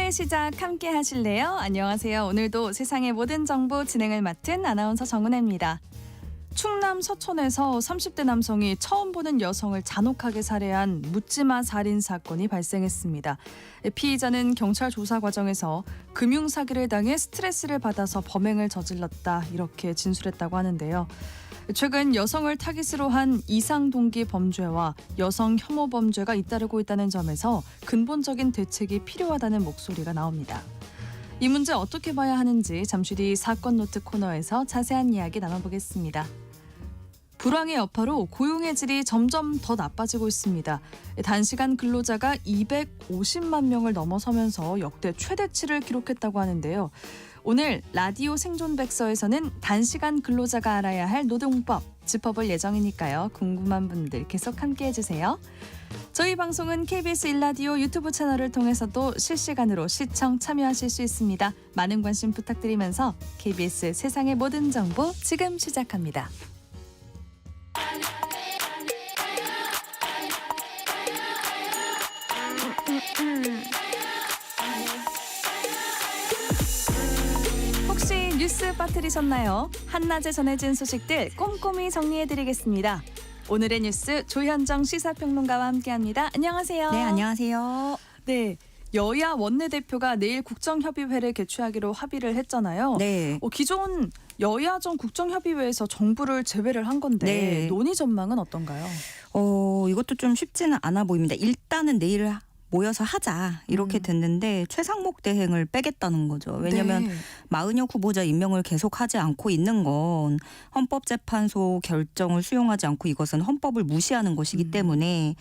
오늘의 시작 함께 하실래요? 안녕하세요. 오늘도 세상의 모든 정보 진행을 맡은 아나운서 정은혜입니다. 충남 서천에서 30대 남성이 처음 보는 여성을 잔혹하게 살해한 묻지마 살인 사건이 발생했습니다. 피의자는 경찰 조사 과정에서 금융사기를 당해 스트레스를 받아서 범행을 저질렀다 이렇게 진술했다고 하는데요. 최근 여성을 타깃으로 한 이상동기 범죄와 여성 혐오 범죄가 잇따르고 있다는 점에서 근본적인 대책이 필요하다는 목소리가 나옵니다. 이 문제 어떻게 봐야 하는지 잠시 뒤 사건 노트 코너에서 자세한 이야기 나눠보겠습니다. 불황의 여파로 고용의 질이 점점 더 나빠지고 있습니다. 단시간 근로자가 250만 명을 넘어서면서 역대 최대치를 기록했다고 하는데요. 오늘 라디오 생존백서에서는 단시간 근로자가 알아야 할 노동법 짚어볼 예정이니까요. 궁금한 분들 계속 함께해 주세요. 저희 방송은 KBS 1라디오 유튜브 채널을 통해서도 실시간으로 시청 참여하실 수 있습니다. 많은 관심 부탁드리면서 KBS 세상의 모든 정보 지금 시작합니다. 혹시 뉴스 빠뜨리셨나요? 한낮에 전해진 소식들 꼼꼼히 정리해드리겠습니다. 오늘의 뉴스 조현정 시사평론가와 함께합니다. 안녕하세요. 네, 안녕하세요. 네, 여야 원내대표가 내일 국정협의회를 개최하기로 합의를 했잖아요. 네. 기존 여야정 국정협의회에서 정부를 제외를 한 건데 네. 논의 전망은 어떤가요? 이것도 좀 쉽지는 않아 보입니다. 일단은 내일 모여서 하자 이렇게 됐는데 최상목 대행을 빼겠다는 거죠. 왜냐하면 네. 마은혁 후보자 임명을 계속하지 않고 있는 건 헌법재판소 결정을 수용하지 않고 이것은 헌법을 무시하는 것이기 때문에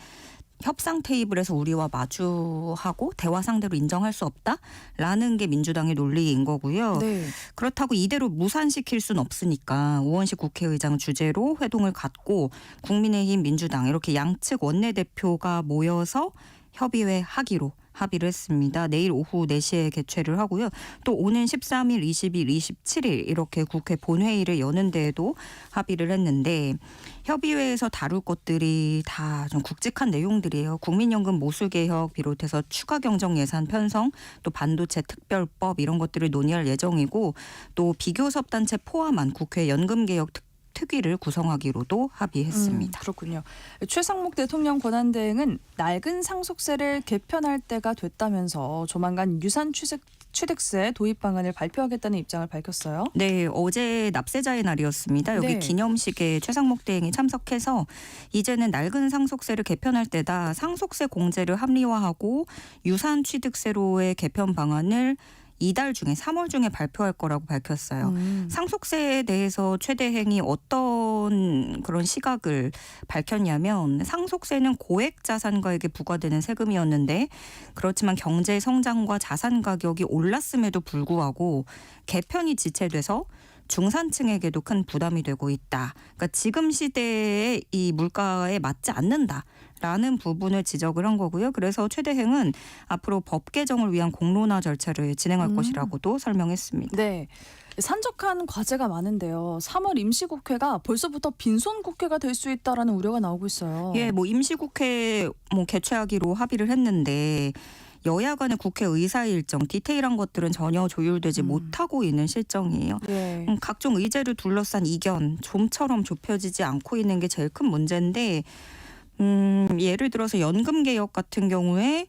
협상 테이블에서 우리와 마주하고 대화 상대로 인정할 수 없다라는 게 민주당의 논리인 거고요. 네. 그렇다고 이대로 무산시킬 수는 없으니까 우원식 국회의장 주재로 회동을 갖고 국민의힘 민주당 이렇게 양측 원내대표가 모여서 협의회 하기로 합의를 했습니다. 내일 오후 4시에 개최를 하고요. 또 오는 13일, 20일, 27일 이렇게 국회 본회의를 여는 데에도 합의를 했는데 협의회에서 다룰 것들이 다 좀 굵직한 내용들이에요. 국민연금 모수개혁 비롯해서 추가 경정 예산 편성, 또 반도체 특별법 이런 것들을 논의할 예정이고 또 비교섭 단체 포함한 국회 연금개혁 특위를 구성하기로도 합의했습니다. 그렇군요. 최상목 대통령 권한대행은 낡은 상속세를 개편할 때가 됐다면서 조만간 유산 취득세 도입 방안을 발표하겠다는 입장을 밝혔어요. 네, 어제 납세자의 날이었습니다. 여기 네. 기념식에 최상목 대행이 참석해서 이제는 낡은 상속세를 개편할 때다 상속세 공제를 합리화하고 유산 취득세로의 개편 방안을 이달 중에 3월 중에 발표할 거라고 밝혔어요. 상속세에 대해서 최 대행이 어떤 그런 시각을 밝혔냐면 상속세는 고액 자산가에게 부과되는 세금이었는데 그렇지만 경제 성장과 자산 가격이 올랐음에도 불구하고 개편이 지체돼서 중산층에게도 큰 부담이 되고 있다. 그러니까 지금 시대의 이 물가에 맞지 않는다라는 부분을 지적을 한 거고요. 그래서 최 대행은 앞으로 법 개정을 위한 공론화 절차를 진행할 것이라고도 설명했습니다. 네. 산적한 과제가 많은데요. 3월 임시국회가 벌써부터 빈손 국회가 될 수 있다라는 우려가 나오고 있어요. 예, 임시국회 개최하기로 합의를 했는데 여야 간의 국회 의사 일정 디테일한 것들은 전혀 조율되지 못하고 있는 실정이에요. 네. 각종 의제를 둘러싼 이견 좀처럼 좁혀지지 않고 있는 게 제일 큰 문제인데 예를 들어서 연금 개혁 같은 경우에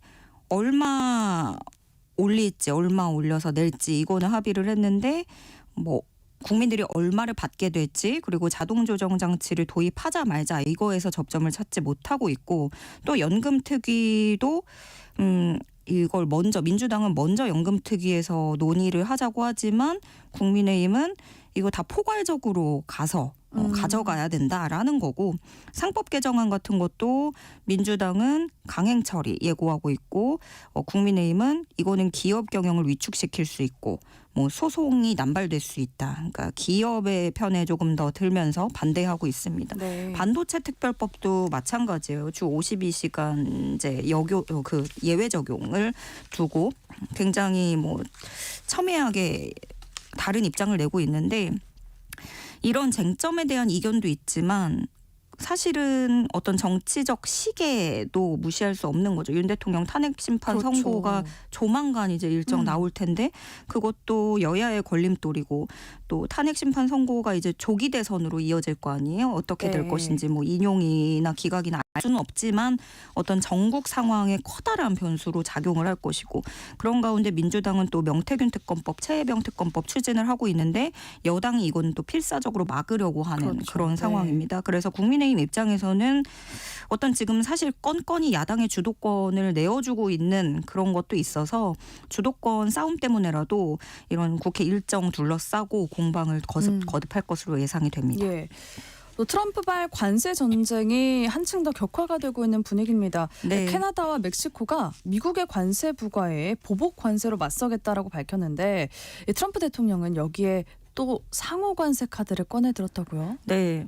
얼마 올릴지 얼마 올려서 낼지 이거는 합의를 했는데 국민들이 얼마를 받게 될지 그리고 자동조정 장치를 도입하자 말자 이거에서 접점을 찾지 못하고 있고 또 연금 특위도 이걸 민주당은 먼저 연금특위에서 논의를 하자고 하지만 국민의힘은 이거 다 포괄적으로 가서 가져가야 된다라는 거고 상법 개정안 같은 것도 민주당은 강행 처리 예고하고 있고 국민의힘은 이거는 기업 경영을 위축시킬 수 있고 소송이 남발될 수 있다. 그러니까 기업의 편에 조금 더 들면서 반대하고 있습니다. 네. 반도체 특별법도 마찬가지예요. 주 52시간제 예외 적용을 두고 굉장히 첨예하게 다른 입장을 내고 있는데 이런 쟁점에 대한 이견도 있지만 사실은 어떤 정치적 시계도 무시할 수 없는 거죠. 윤 대통령 탄핵 심판 그렇죠. 선고가 조만간 이제 일정 나올 텐데 그것도 여야의 걸림돌이고 또 탄핵 심판 선고가 이제 조기 대선으로 이어질 거 아니에요. 어떻게 될 네. 것인지 뭐 인용이나 기각이나 알 수는 없지만 어떤 전국 상황에 커다란 변수로 작용을 할 것이고 그런 가운데 민주당은 또 명태균 특검법, 최혜병 특검법 추진을 하고 있는데 여당이 이건 또 필사적으로 막으려고 하는 그렇죠. 그런 네. 상황입니다. 그래서 국민의힘 입장에서는 어떤 지금 사실 건건이 야당의 주도권을 내어주고 있는 그런 것도 있어서 주도권 싸움 때문에라도 이런 국회 일정 둘러싸고 공방을 거듭할 것으로 예상이 됩니다. 예. 또 트럼프발 관세 전쟁이 한층 더 격화가 되고 있는 분위기입니다. 네. 캐나다와 멕시코가 미국의 관세 부과에 보복 관세로 맞서겠다라고 밝혔는데 이 트럼프 대통령은 여기에 또 상호 관세 카드를 꺼내 들었다고요? 네.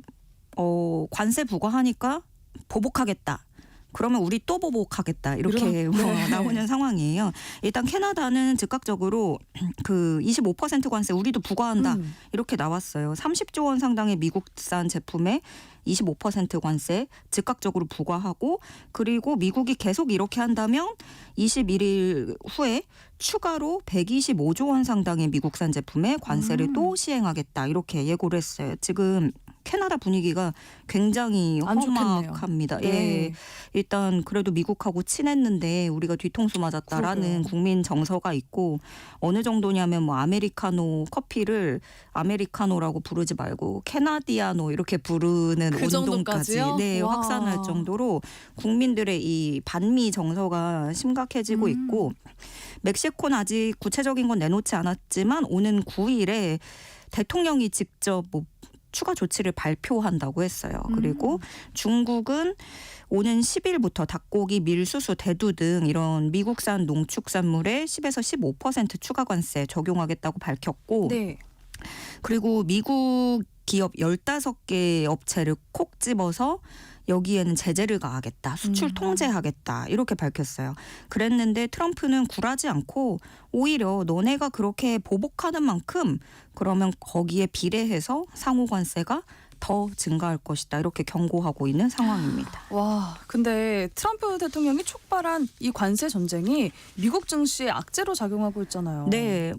관세 부과하니까 보복하겠다. 그러면 우리 또 보복하겠다. 이렇게 네. 나오는 상황이에요. 일단 캐나다는 즉각적으로 그 25% 관세 우리도 부과한다. 이렇게 나왔어요. 30조 원 상당의 미국산 제품에 25% 관세 즉각적으로 부과하고 그리고 미국이 계속 이렇게 한다면 21일 후에 추가로 125조 원 상당의 미국산 제품에 관세를 또 시행하겠다. 이렇게 예고를 했어요. 지금 캐나다 분위기가 굉장히 안 좋겠네요. 험악합니다. 네. 예. 일단 그래도 미국하고 친했는데 우리가 뒤통수 맞았다라는 그러게요. 국민 정서가 있고 어느 정도냐면 뭐 아메리카노 커피를 아메리카노라고 부르지 말고 캐나디아노 이렇게 부르는 그 운동까지 정도까지요? 네, 와. 확산할 정도로 국민들의 이 반미 정서가 심각해지고 있고 멕시코는 아직 구체적인 건 내놓지 않았지만 오는 9일에 대통령이 직접 뭐 추가 조치를 발표한다고 했어요. 그리고 중국은 오는 10일부터 닭고기, 밀수수, 대두 등 이런 미국산 농축산물에 10에서 15% 추가 관세 적용하겠다고 밝혔고 네. 그리고 미국 기업 15개 업체를 콕 집어서 여기에는 제재를 가하겠다. 수출 통제하겠다. 이렇게 밝혔어요. 그랬는데 트럼프는 굴하지 않고 오히려 너네가 그렇게 보복하는 만큼 그러면 거기에 비례해서 상호 관세가 더 증가할 것이다. 이렇게 경고하고 있는 상황입니다. 와, 근데 트럼프 대통령이 촉발한 이 관세 전쟁이 미국 증시에 악재로 작용하고 있잖아요. 네,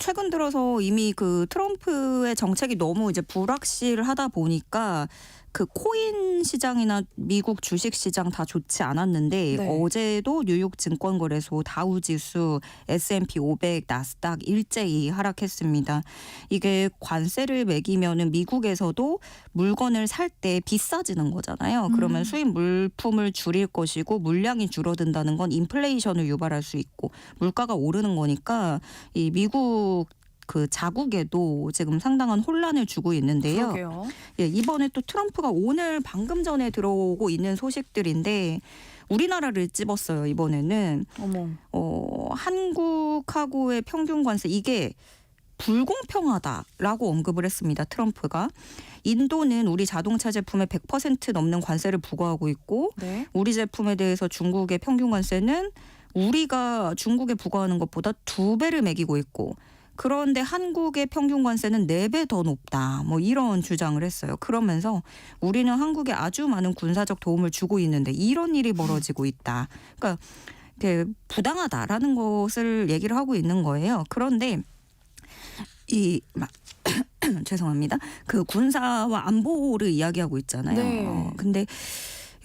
최근 들어서 이미 그 트럼프의 정책이 너무 이제 불확실하다 보니까 그 코인 시장이나 미국 주식 시장 다 좋지 않았는데 네. 어제도 뉴욕 증권거래소 다우지수, S&P 500, 나스닥 일제히 하락했습니다. 이게 관세를 매기면은 미국에서도 물건을 살 때 비싸지는 거잖아요. 그러면 수입 물품을 줄일 것이고 물량이 줄어든다는 건 인플레이션을 유발할 수 있고 물가가 오르는 거니까 이 미국 그 자국에도 지금 상당한 혼란을 주고 있는데요. 그러게요. 예, 이번에 또 트럼프가 오늘 방금 전에 들어오고 있는 소식들인데 우리나라를 찝었어요. 이번에는 어머. 한국하고의 평균 관세 이게 불공평하다라고 언급을 했습니다. 트럼프가. 인도는 우리 자동차 제품에 100% 넘는 관세를 부과하고 있고 네. 우리 제품에 대해서 중국의 평균 관세는 우리가 중국에 부과하는 것보다 2배를 매기고 있고 그런데 한국의 평균 관세는 4배 더 높다. 뭐 이런 주장을 했어요. 그러면서 우리는 한국에 아주 많은 군사적 도움을 주고 있는데 이런 일이 벌어지고 있다. 그러니까 되게 부당하다라는 것을 얘기를 하고 있는 거예요. 그런데 죄송합니다. 그 군사와 안보를 이야기하고 있잖아요. 네. 근데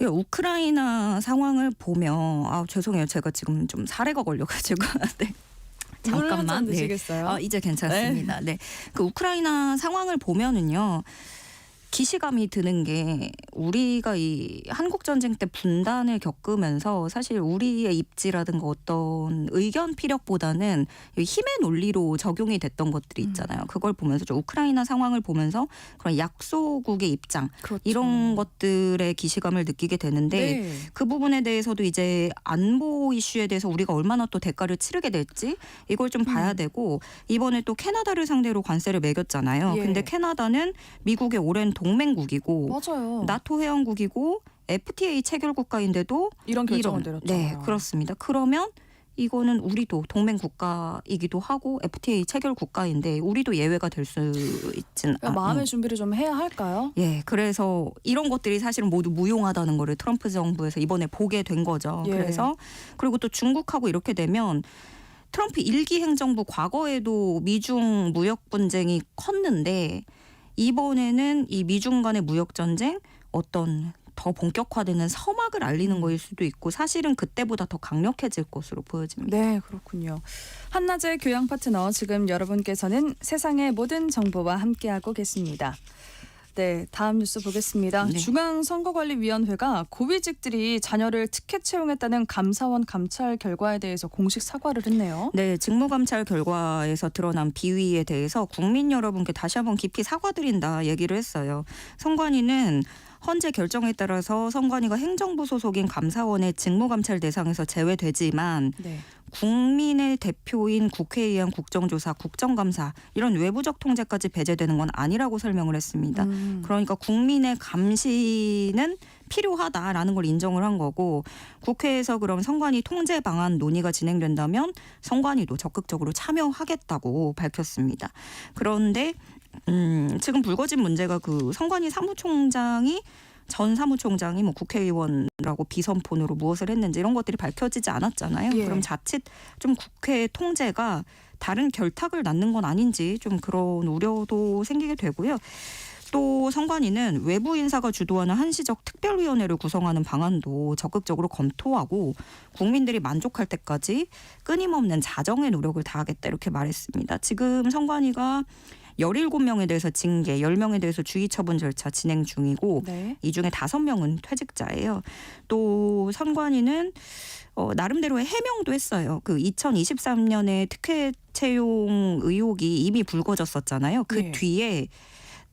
우크라이나 상황을 보면 죄송해요. 제가 지금 좀 사례가 걸려가지고 네. 잠깐만. 물 드시겠어요? 이제 괜찮습니다. 네. 그 우크라이나 상황을 보면은요. 기시감이 드는 게 우리가 이 한국 전쟁 때 분단을 겪으면서 사실 우리의 입지라든가 어떤 의견 피력보다는 힘의 논리로 적용이 됐던 것들이 있잖아요. 그걸 보면서 좀 우크라이나 상황을 보면서 그런 약소국의 입장 그렇죠. 이런 것들의 기시감을 느끼게 되는데 네. 그 부분에 대해서도 이제 안보 이슈에 대해서 우리가 얼마나 또 대가를 치르게 될지 이걸 좀 봐야 되고 이번에 또 캐나다를 상대로 관세를 매겼잖아요. 예. 근데 캐나다는 미국의 오랜 동맹국이고 맞아요. 나토 회원국이고 FTA 체결 국가인데도 이런 결정을 내렸잖아요. 네, 그렇습니다. 그러면 이거는 우리도 동맹 국가이기도 하고 FTA 체결 국가인데 우리도 예외가 될 수 있진 마음의 준비를 좀 해야 할까요? 예, 그래서 이런 것들이 사실은 모두 무용하다는 거를 트럼프 정부에서 이번에 보게 된 거죠. 예. 그래서 그리고 또 중국하고 이렇게 되면 트럼프 일기 행정부 과거에도 미중 무역 분쟁이 컸는데 이번에는 이 미중 간의 무역 전쟁 어떤 더 본격화되는 서막을 알리는 거일 수도 있고 사실은 그때보다 더 강력해질 것으로 보여집니다. 네, 그렇군요. 한낮의 교양 파트너 지금 여러분께서는 세상의 모든 정보와 함께하고 계십니다. 네, 다음 뉴스 보겠습니다. 네. 중앙선거관리위원회가 고위직들이 자녀를 특혜 채용했다는 감사원 감찰 결과에 대해서 공식 사과를 했네요. 네, 직무감찰 결과에서 드러난 비위에 대해서 국민 여러분께 다시 한번 깊이 사과드린다 얘기를 했어요. 선관위는 헌재 결정에 따라서 선관위가 행정부 소속인 감사원의 직무감찰 대상에서 제외되지만 네. 국민의 대표인 국회에 의한 국정조사, 국정감사 이런 외부적 통제까지 배제되는 건 아니라고 설명을 했습니다. 그러니까 국민의 감시는 필요하다라는 걸 인정을 한 거고 국회에서 그럼 선관위 통제 방안 논의가 진행된다면 선관위도 적극적으로 참여하겠다고 밝혔습니다. 그런데 지금 불거진 문제가 그 선관위 사무총장이 전 사무총장이 뭐 국회의원이라고 비선폰으로 무엇을 했는지 이런 것들이 밝혀지지 않았잖아요. 예. 그럼 자칫 좀 국회 통제가 다른 결탁을 낳는 건 아닌지 좀 그런 우려도 생기게 되고요. 또 선관위는 외부 인사가 주도하는 한시적 특별위원회를 구성하는 방안도 적극적으로 검토하고 국민들이 만족할 때까지 끊임없는 자정의 노력을 다하겠다 이렇게 말했습니다. 지금 선관위가 17명에 대해서 징계, 10명에 대해서 주의 처분 절차 진행 중이고 네. 이 중에 5명은 퇴직자예요. 또 선관위는 나름대로의 해명도 했어요. 그 2023년에 특혜 채용 의혹이 이미 불거졌었잖아요. 그 네. 뒤에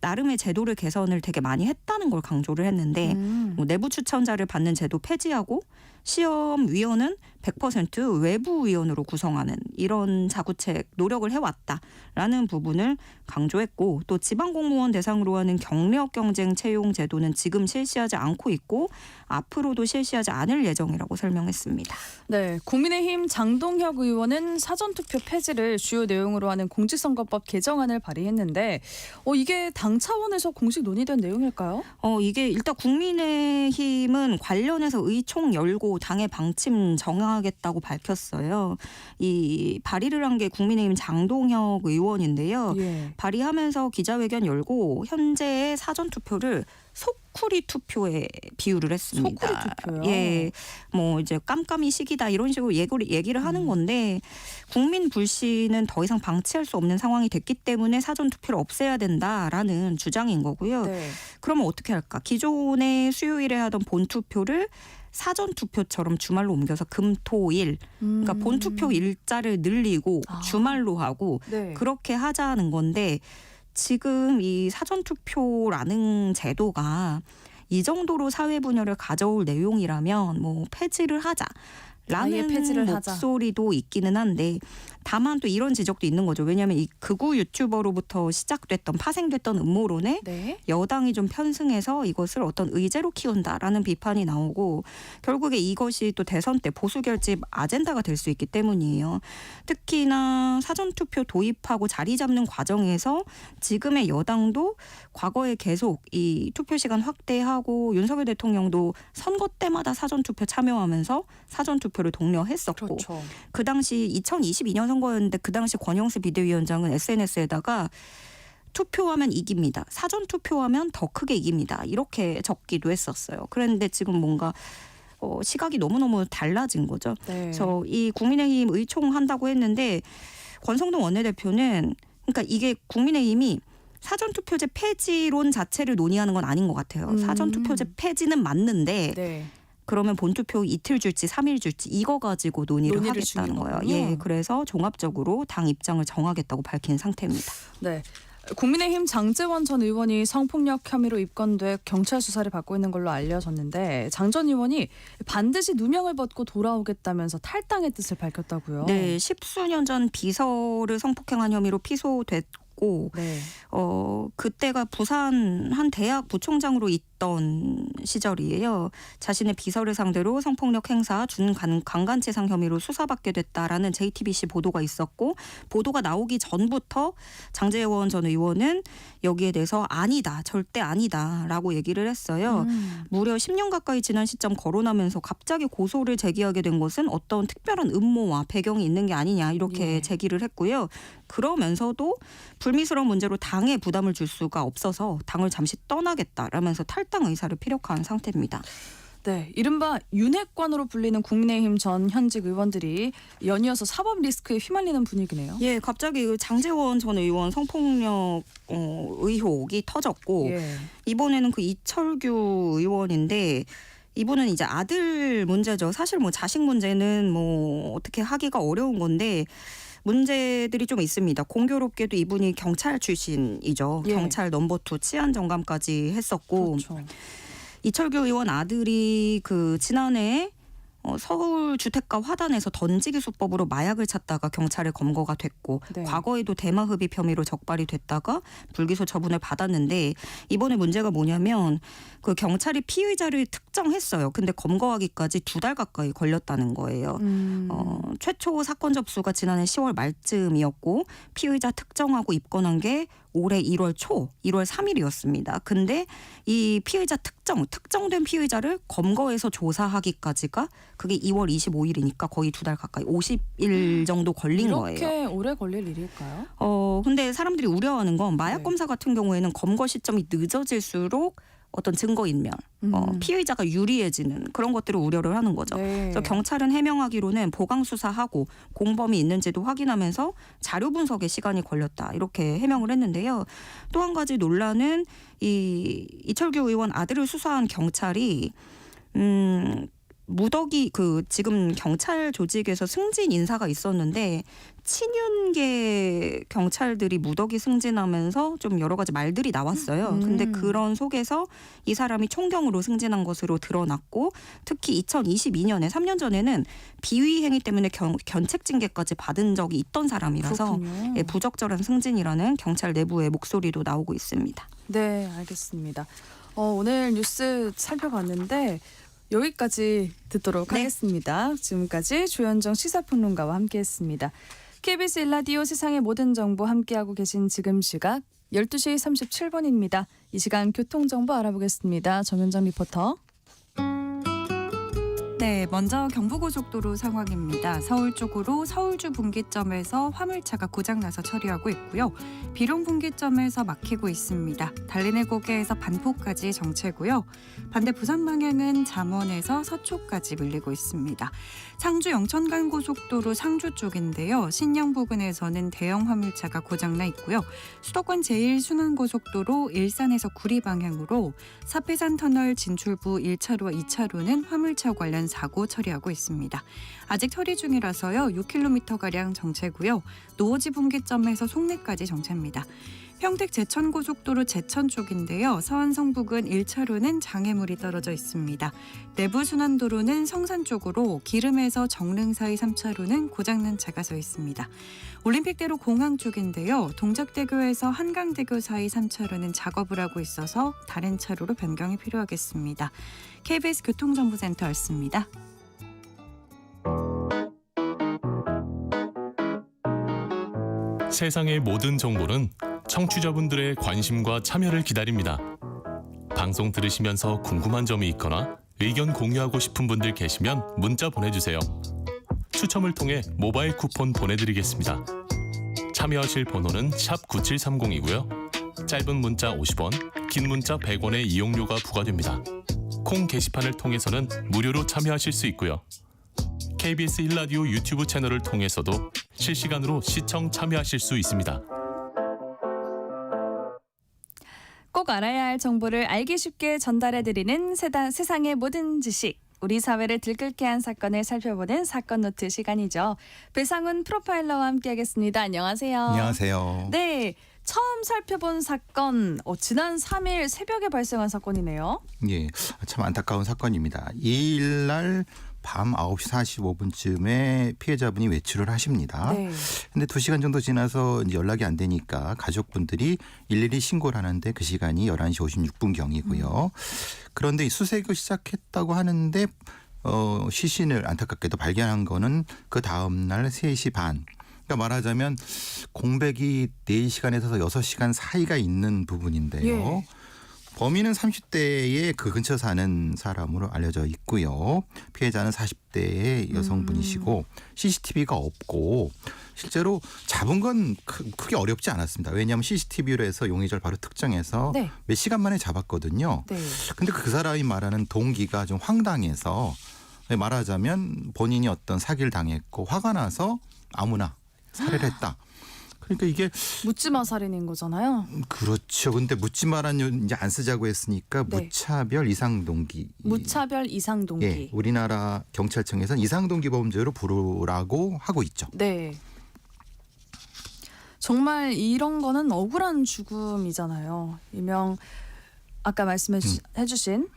나름의 제도를 개선을 되게 많이 했다는 걸 강조를 했는데 뭐 내부 추천자를 받는 제도 폐지하고 시험위원은 100% 외부위원으로 구성하는 이런 자구책 노력을 해왔다라는 부분을 강조했고 또 지방공무원 대상으로 하는 경력 경쟁 채용 제도는 지금 실시하지 않고 있고 앞으로도 실시하지 않을 예정이라고 설명했습니다. 네, 국민의힘 장동혁 의원은 사전투표 폐지를 주요 내용으로 하는 공직선거법 개정안을 발의했는데 이게 당 차원에서 공식 논의된 내용일까요? 이게 일단 국민의힘은 관련해서 의총 열고 당의 방침 정하겠다고 밝혔어요. 이 발의를 한 게 국민의힘 장동혁 의원인데요. 예. 발의하면서 기자회견 열고 현재의 사전투표를 소쿠리 투표에 비유를 했습니다. 소쿠리 투표요? 예, 뭐 이제 깜깜이 시기다 이런 식으로 얘기를 하는 건데 국민 불신은 더 이상 방치할 수 없는 상황이 됐기 때문에 사전투표를 없애야 된다라는 주장인 거고요. 네. 그러면 어떻게 할까? 기존에 수요일에 하던 본투표를 사전투표처럼 주말로 옮겨서 금토일 그러니까 본투표 일자를 늘리고 주말로 하고 네. 그렇게 하자는 건데 지금 이 사전투표라는 제도가 이 정도로 사회 분열을 가져올 내용이라면 뭐 폐지를 아예 하자라는 폐지를 하자. 목소리도 있기는 한데 다만 또 이런 지적도 있는 거죠. 왜냐하면 이 극우 유튜버로부터 시작됐던 파생됐던 음모론에 네. 여당이 좀 편승해서 이것을 어떤 의제로 키운다라는 비판이 나오고 결국에 이것이 또 대선 때 보수 결집 아젠다가 될 수 있기 때문이에요. 특히나 사전투표 도입하고 자리 잡는 과정에서 지금의 여당도 과거에 계속 이 투표 시간 확대하고 윤석열 대통령도 선거 때마다 사전투표 참여하면서 사전투표를 독려했었고 그렇죠. 그 당시 2022년 선거였는데 그 당시 권영수 비대위원장은 SNS에다가 투표하면 이깁니다. 사전 투표하면 더 크게 이깁니다. 이렇게 적기도 했었어요. 그런데 지금 뭔가 시각이 너무너무 달라진 거죠. 네. 그래서 이 국민의힘 의총한다고 했는데 권성동 원내대표는 그러니까 이게 국민의힘이 사전투표제 폐지론 자체를 논의하는 건 아닌 것 같아요. 사전투표제 폐지는 맞는데 네. 그러면 본투표 이틀 줄지 3일 줄지 이거 가지고 논의를 하겠다는 중인 거예요. 거군요. 예, 그래서 종합적으로 당 입장을 정하겠다고 밝힌 상태입니다. 네. 국민의힘 장제원 전 의원이 성폭력 혐의로 입건돼 경찰 수사를 받고 있는 걸로 알려졌는데 장 전 의원이 반드시 누명을 벗고 돌아오겠다면서 탈당의 뜻을 밝혔다고요. 네, 10수년 전 비서를 성폭행한 혐의로 피소됐고 네. 그때가 부산 한 대학 부총장으로 있던 시절이에요. 자신의 비서를 상대로 성폭력 행사, 준강간치상 혐의로 수사받게 됐다라는 JTBC 보도가 있었고 보도가 나오기 전부터 장제원 전 의원은 여기에 대해서 아니다, 절대 아니다라고 얘기를 했어요. 무려 10년 가까이 지난 시점 거론하면서 갑자기 고소를 제기하게 된 것은 어떤 특별한 음모와 배경이 있는 게 아니냐 이렇게 제기를 했고요. 그러면서도 불미스러운 문제로 당에 부담을 줄 수가 없어서 당을 잠시 떠나겠다라면서 탈당 의사를 피력한 상태입니다. 네, 이른바 윤핵관으로 불리는 국민의힘 전 현직 의원들이 연이어서 사법 리스크에 휘말리는 분위기네요. 예, 갑자기 장제원 전 의원 성폭력 의혹이 터졌고 이번에는 그 이철규 의원인데 이분은 이제 아들 문제죠. 사실 뭐 자식 문제는 뭐 어떻게 하기가 어려운 건데 문제들이 좀 있습니다. 공교롭게도 이분이 경찰 출신이죠. 경찰 넘버2 치안 정감까지 했었고 그렇죠. 이철규 의원 아들이 그 지난해 서울 주택가 화단에서 던지기 수법으로 마약을 찾다가 경찰에 검거가 됐고 과거에도 대마 흡입 혐의로 적발이 됐다가 불기소 처분을 받았는데 이번에 문제가 뭐냐면 그 경찰이 피의자를 특정했어요. 근데 검거하기까지 2달 가까이 걸렸다는 거예요. 최초 사건 접수가 지난해 10월 말쯤이었고 피의자 특정하고 입건한 게 올해 1월 3일이었습니다. 근데 이 피의자 특정된 피의자를 검거해서 조사하기까지가 그게 2월 25일이니까 거의 2달 가까이 50일 정도 걸린 거예요. 이렇게 오래 걸릴 일일까요? 근데 사람들이 우려하는 건 마약 검사 같은 경우에는 검거 시점이 늦어질수록 어떤 증거인멸, 피의자가 유리해지는 그런 것들을 우려를 하는 거죠. 그래서 경찰은 해명하기로는 보강 수사하고 공범이 있는지도 확인하면서 자료 분석에 시간이 걸렸다 이렇게 해명을 했는데요. 또 한 가지 논란은 이철규 의원 아들을 수사한 경찰이 무더기 지금 경찰 조직에서 승진 인사가 있었는데 친윤계 경찰들이 무더기 승진하면서 좀 여러 가지 말들이 나왔어요. 근데 그런 속에서 이 사람이 총경으로 승진한 것으로 드러났고 특히 2022년에 3년 전에는 비위 행위 때문에 견책 징계까지 받은 적이 있던 사람이라서 부적절한 승진이라는 경찰 내부의 목소리도 나오고 있습니다. 네, 알겠습니다. 오늘 뉴스 살펴봤는데 여기까지 듣도록 하겠습니다. 지금까지 조현정 시사평론가와 함께했습니다. KBS 1라디오 세상의 모든 정보 함께하고 계신 지금 시각 12시 37분입니다. 이 시간 교통정보 알아보겠습니다. 정윤정 리포터. 네, 먼저 경부고속도로 상황입니다. 서울 쪽으로 서울주 분기점에서 화물차가 고장나서 처리하고 있고요. 비룡 분기점에서 막히고 있습니다. 달리내 고개에서 반포까지 정체고요. 반대 부산 방향은 잠원에서 서초까지 밀리고 있습니다. 상주 영천간 고속도로 상주 쪽인데요. 신영 부근에서는 대형 화물차가 고장나 있고요. 수도권 제1순환고속도로 일산에서 구리 방향으로 사패산 터널 진출부 1차로와 2차로는 화물차 관련 사고 처리하고 있습니다. 아직 처리 중이라서요. 6km가량 정체고요. 노오지 분기점에서 송내까지 정체입니다. 평택 제천고속도로 제천 쪽인데요. 서안성 부근 1차로는 장애물이 떨어져 있습니다. 내부순환도로는 성산 쪽으로 기름에서 정릉 사이 3차로는 고장난 차가 서 있습니다. 올림픽대로 공항 쪽인데요. 동작대교에서 한강대교 사이 3차로는 작업을 하고 있어서 다른 차로로 변경이 필요하겠습니다. KBS 교통정보센터였습니다. 세상의 모든 정보는 청취자분들의 관심과 참여를 기다립니다. 방송 들으시면서 궁금한 점이 있거나 의견 공유하고 싶은 분들 계시면 문자 보내주세요. 추첨을 통해 모바일 쿠폰 보내드리겠습니다. 참여하실 번호는 샵 9730이고요. 짧은 문자 50원, 긴 문자 100원의 이용료가 부과됩니다. 콩 게시판을 통해서는 무료로 참여하실 수 있고요. KBS 1라디오 유튜브 채널을 통해서도 실시간으로 시청 참여하실 수 있습니다. 꼭 알아야 할 정보를 알기 쉽게 전달해드리는 세상의 모든 지식. 우리 사회를 들끓게 한 사건을 살펴보는 사건 노트 시간이죠. 배상훈 프로파일러와 함께하겠습니다. 안녕하세요. 안녕하세요. 네, 처음 살펴본 사건 지난 3일 새벽에 발생한 사건이네요. 예, 참 안타까운 사건입니다. 2일 날 밤 9시 45분쯤에 피해자분이 외출을 하십니다. 네. 근데 2시간 정도 지나서 이제 연락이 안 되니까 가족분들이 일일이 신고를 하는데 그 시간이 11시 56분경이고요. 그런데 이 수색을 시작했다고 하는데 시신을 안타깝게도 발견한 거는 그 다음 날 3시 반. 그러니까 말하자면 공백이 4시간에서 6시간 사이가 있는 부분인데요. 예. 범인은 30대의 그 근처 사는 사람으로 알려져 있고요. 피해자는 40대의 여성분이시고 CCTV가 없고 실제로 잡은 건 크게 어렵지 않았습니다. 왜냐하면 CCTV로 해서 용의자를 바로 특정해서 네. 몇 시간 만에 잡았거든요. 네. 근데 그 사람이 말하는 동기가 좀 황당해서 말하자면 본인이 어떤 사기를 당했고 화가 나서 아무나 살해를 했다. 그러니까 이게 묻지마 살인인 거잖아요. 그렇죠. 근데 묻지마란 이제 안 쓰자고 했으니까 네. 무차별 이상동기. 무차별 이상동기. 예, 우리나라 경찰청에서는 이상동기 범죄로 부르라고 하고 있죠. 네. 정말 이런 거는 억울한 죽음이잖아요. 일명 아까 말씀해 주신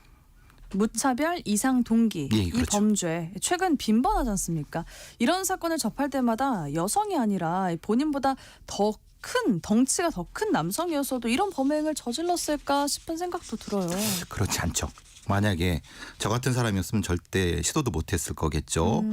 무차별 이상 동기 예, 이 그렇죠. 범죄 최근 빈번하지 않습니까? 이런 사건을 접할 때마다 여성이 아니라 본인보다 더 큰 덩치가 더 큰 남성이었어도 이런 범행을 저질렀을까 싶은 생각도 들어요. 그렇지 않죠. 만약에 저 같은 사람이었으면 절대 시도도 못했을 거겠죠.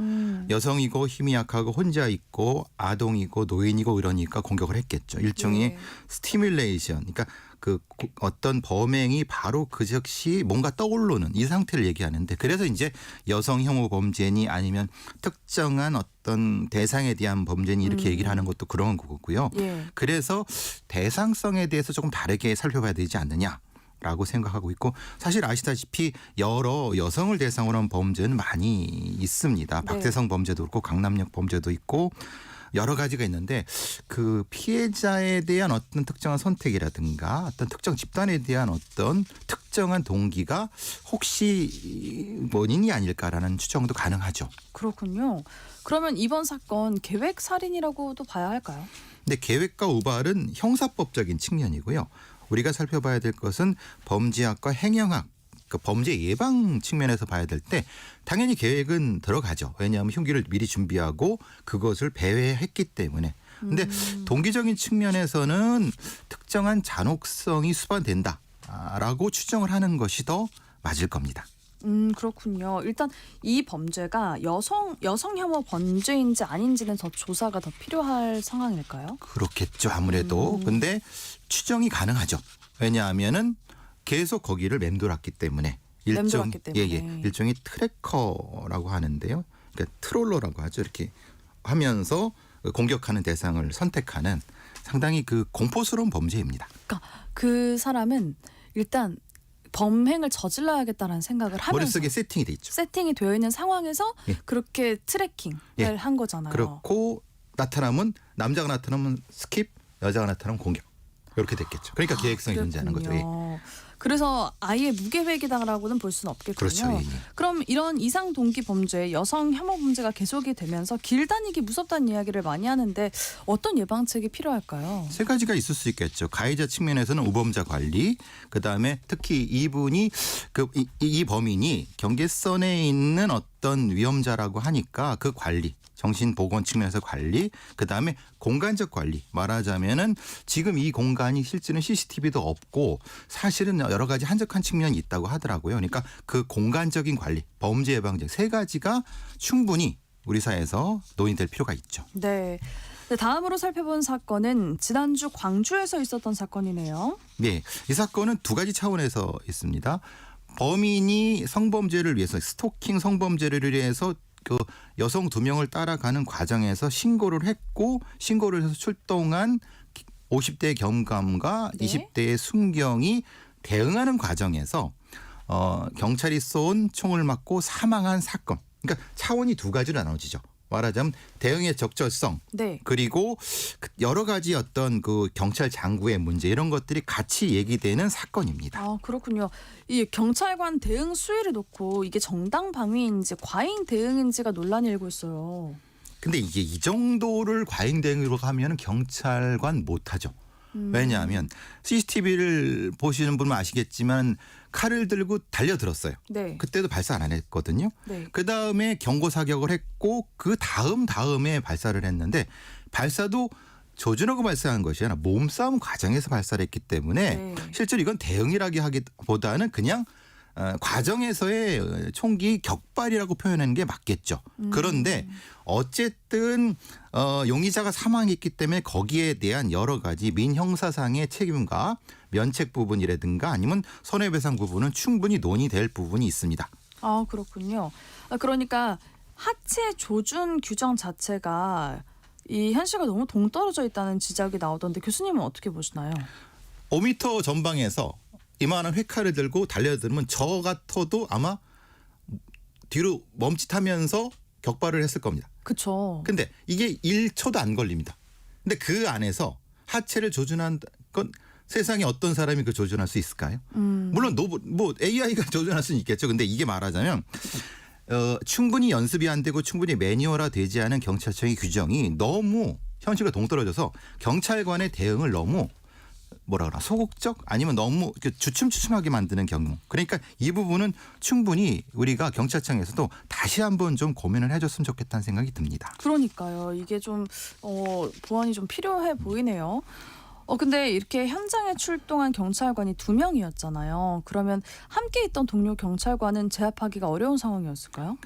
여성이고 힘이 약하고 혼자 있고 아동이고 노인이고 이러니까 공격을 했겠죠. 일종의 네. 스티뮬레이션. 그러니까 그 어떤 범행이 바로 그 즉시 뭔가 떠오르는 이 상태를 얘기하는데 그래서 이제 여성 혐오 범죄니 아니면 특정한 어떤 대상에 대한 범죄니 이렇게 얘기를 하는 것도 그런 거고요. 예. 그래서 대상성에 대해서 조금 다르게 살펴봐야 되지 않느냐. 라고 생각하고 있고 사실 아시다시피 여러 여성을 대상으로 한 범죄는 많이 있습니다. 네. 박태성 범죄도 그렇고 강남역 범죄도 있고 여러 가지가 있는데 그 피해자에 대한 어떤 특정한 선택이라든가 어떤 특정 집단에 대한 어떤 특정한 동기가 혹시 원인이 아닐까라는 추정도 가능하죠. 그렇군요. 그러면 이번 사건 계획 살인이라고도 봐야 할까요? 근데 계획과 우발은 형사법적인 측면이고요. 우리가 살펴봐야 될 것은 범죄학과 행영학, 그 범죄 예방 측면에서 봐야 될 때 당연히 계획은 들어가죠. 왜냐하면 흉기를 미리 준비하고 그것을 배회했기 때문에. 근데 동기적인 측면에서는 특정한 잔혹성이 수반된다라고 추정을 하는 것이 더 맞을 겁니다. 그렇군요. 일단 이 범죄가 여성 혐오 범죄인지 아닌지는 더 조사가 더 필요할 상황일까요? 그렇겠죠. 아무래도. 근데 추정이 가능하죠. 왜냐하면은 계속 거기를 맴돌았기 때문에. 맴돌았기 때문에. 예. 일종의 트래커라고 하는데요. 그러니까 트롤러라고 하죠. 이렇게 하면서 공격하는 대상을 선택하는 상당히 그 공포스러운 범죄입니다. 그러니까 그 사람은 일단 범행을 저질러야겠다는 생각을 하면서 머릿속에 세팅이 돼 있죠. 세팅이 되어 있는 상황에서 예. 그렇게 트래킹을 예. 한 거잖아요. 그렇고 나타나면 남자가 나타나면 스킵, 여자가 나타나면 공격. 이렇게 됐겠죠. 그러니까 계획성이 존재하는 거죠. 예. 그랬군요. 그래서 아예 무계획이다라고는 볼 수는 없겠군요. 그렇죠. 예. 그럼 이런 이상 동기 범죄, 여성 혐오 범죄가 계속이 되면서 길 다니기 무섭다는 이야기를 많이 하는데 어떤 예방책이 필요할까요? 세 가지가 있을 수 있겠죠. 가해자 측면에서는 우범자 관리, 그다음에 특히 이분이 이 범인이 경계선에 있는 어떤 위험자라고 하니까 그 관리, 정신보건 측면에서 관리, 그다음에 공간적 관리. 말하자면은 지금 이 공간이 실제는 CCTV도 없고 사실은 여러 가지 한적한 측면이 있다고 하더라고요. 그러니까 그 공간적인 관리, 범죄 예방책 세 가지가 충분히 우리 사회에서 논의될 필요가 있죠. 네. 네, 다음으로 살펴본 사건은 지난주 광주에서 있었던 사건이네요. 네, 이 사건은 두 가지 차원에서 있습니다. 범인이 성범죄를 위해서 스토킹 성범죄를 위해서 그 여성 2명을 따라가는 과정에서 신고를 했고 신고를 해서 출동한 50대 경감과 네. 20대의 순경이 대응하는 과정에서 경찰이 쏜 총을 맞고 사망한 사건. 그러니까 차원이 두 가지로 나눠지죠. 말하자면 대응의 적절성 네. 그리고 여러 가지 어떤 그 경찰 장구의 문제 이런 것들이 같이 얘기되는 사건입니다. 아, 그렇군요. 이 경찰관 대응 수위를 놓고 이게 정당 방위인지 과잉 대응인지가 논란이 일고 있어요. 근데 이게 이 정도를 과잉 대응으로 하면 경찰관 못하죠. 왜냐하면 CCTV를 보시는 분은 아시겠지만 칼을 들고 달려들었어요. 네. 그때도 발사 안 했거든요. 네. 그다음에 경고 사격을 했고 그 다음에 발사를 했는데 발사도 조준하고 발사한 것이 아니라 몸싸움 과정에서 발사를 했기 때문에 네. 실제로 이건 대응이라기 하기보다는 그냥 과정에서의 총기 격발이라고 표현하는 게 맞겠죠. 그런데 어쨌든 용의자가 사망했기 때문에 거기에 대한 여러 가지 민형사상의 책임과 면책 부분이라든가 아니면 손해배상 부분은 충분히 논의될 부분이 있습니다. 아, 그렇군요. 그러니까 하체 조준 규정 자체가 이 현실과 너무 동떨어져 있다는 지적이 나오던데 교수님은 어떻게 보시나요? 5m 전방에서 이만한 회칼을 들고 달려들면 저 같아도 아마 뒤로 멈칫하면서 격발을 했을 겁니다. 그렇죠. 근데 이게 1초도 안 걸립니다. 근데 그 안에서 하체를 조준한 건 세상에 어떤 사람이 그 조준할 수 있을까요? 물론 뭐 AI가 조준할 수는 있겠죠. 근데 이게 말하자면 충분히 연습이 안 되고 충분히 매뉴얼화 되지 않은 경찰청의 규정이 너무 현실과 동떨어져서 경찰관의 대응을 너무 소극적 아니면 너무 주춤주춤하게 만드는 경우. 그러니까 이 부분은 충분히 우리가 경찰청에서도 다시 한번 좀 고민을 해줬으면 좋겠다는 생각이 듭니다. 그러니까요. 이게 좀 보완이 좀 필요해 보이네요. 근데 이렇게 현장에 출동한 경찰관이 2명이었잖아요. 그러면 함께 있던 동료 경찰관은 제압하기가 어려운 상황이었을까요?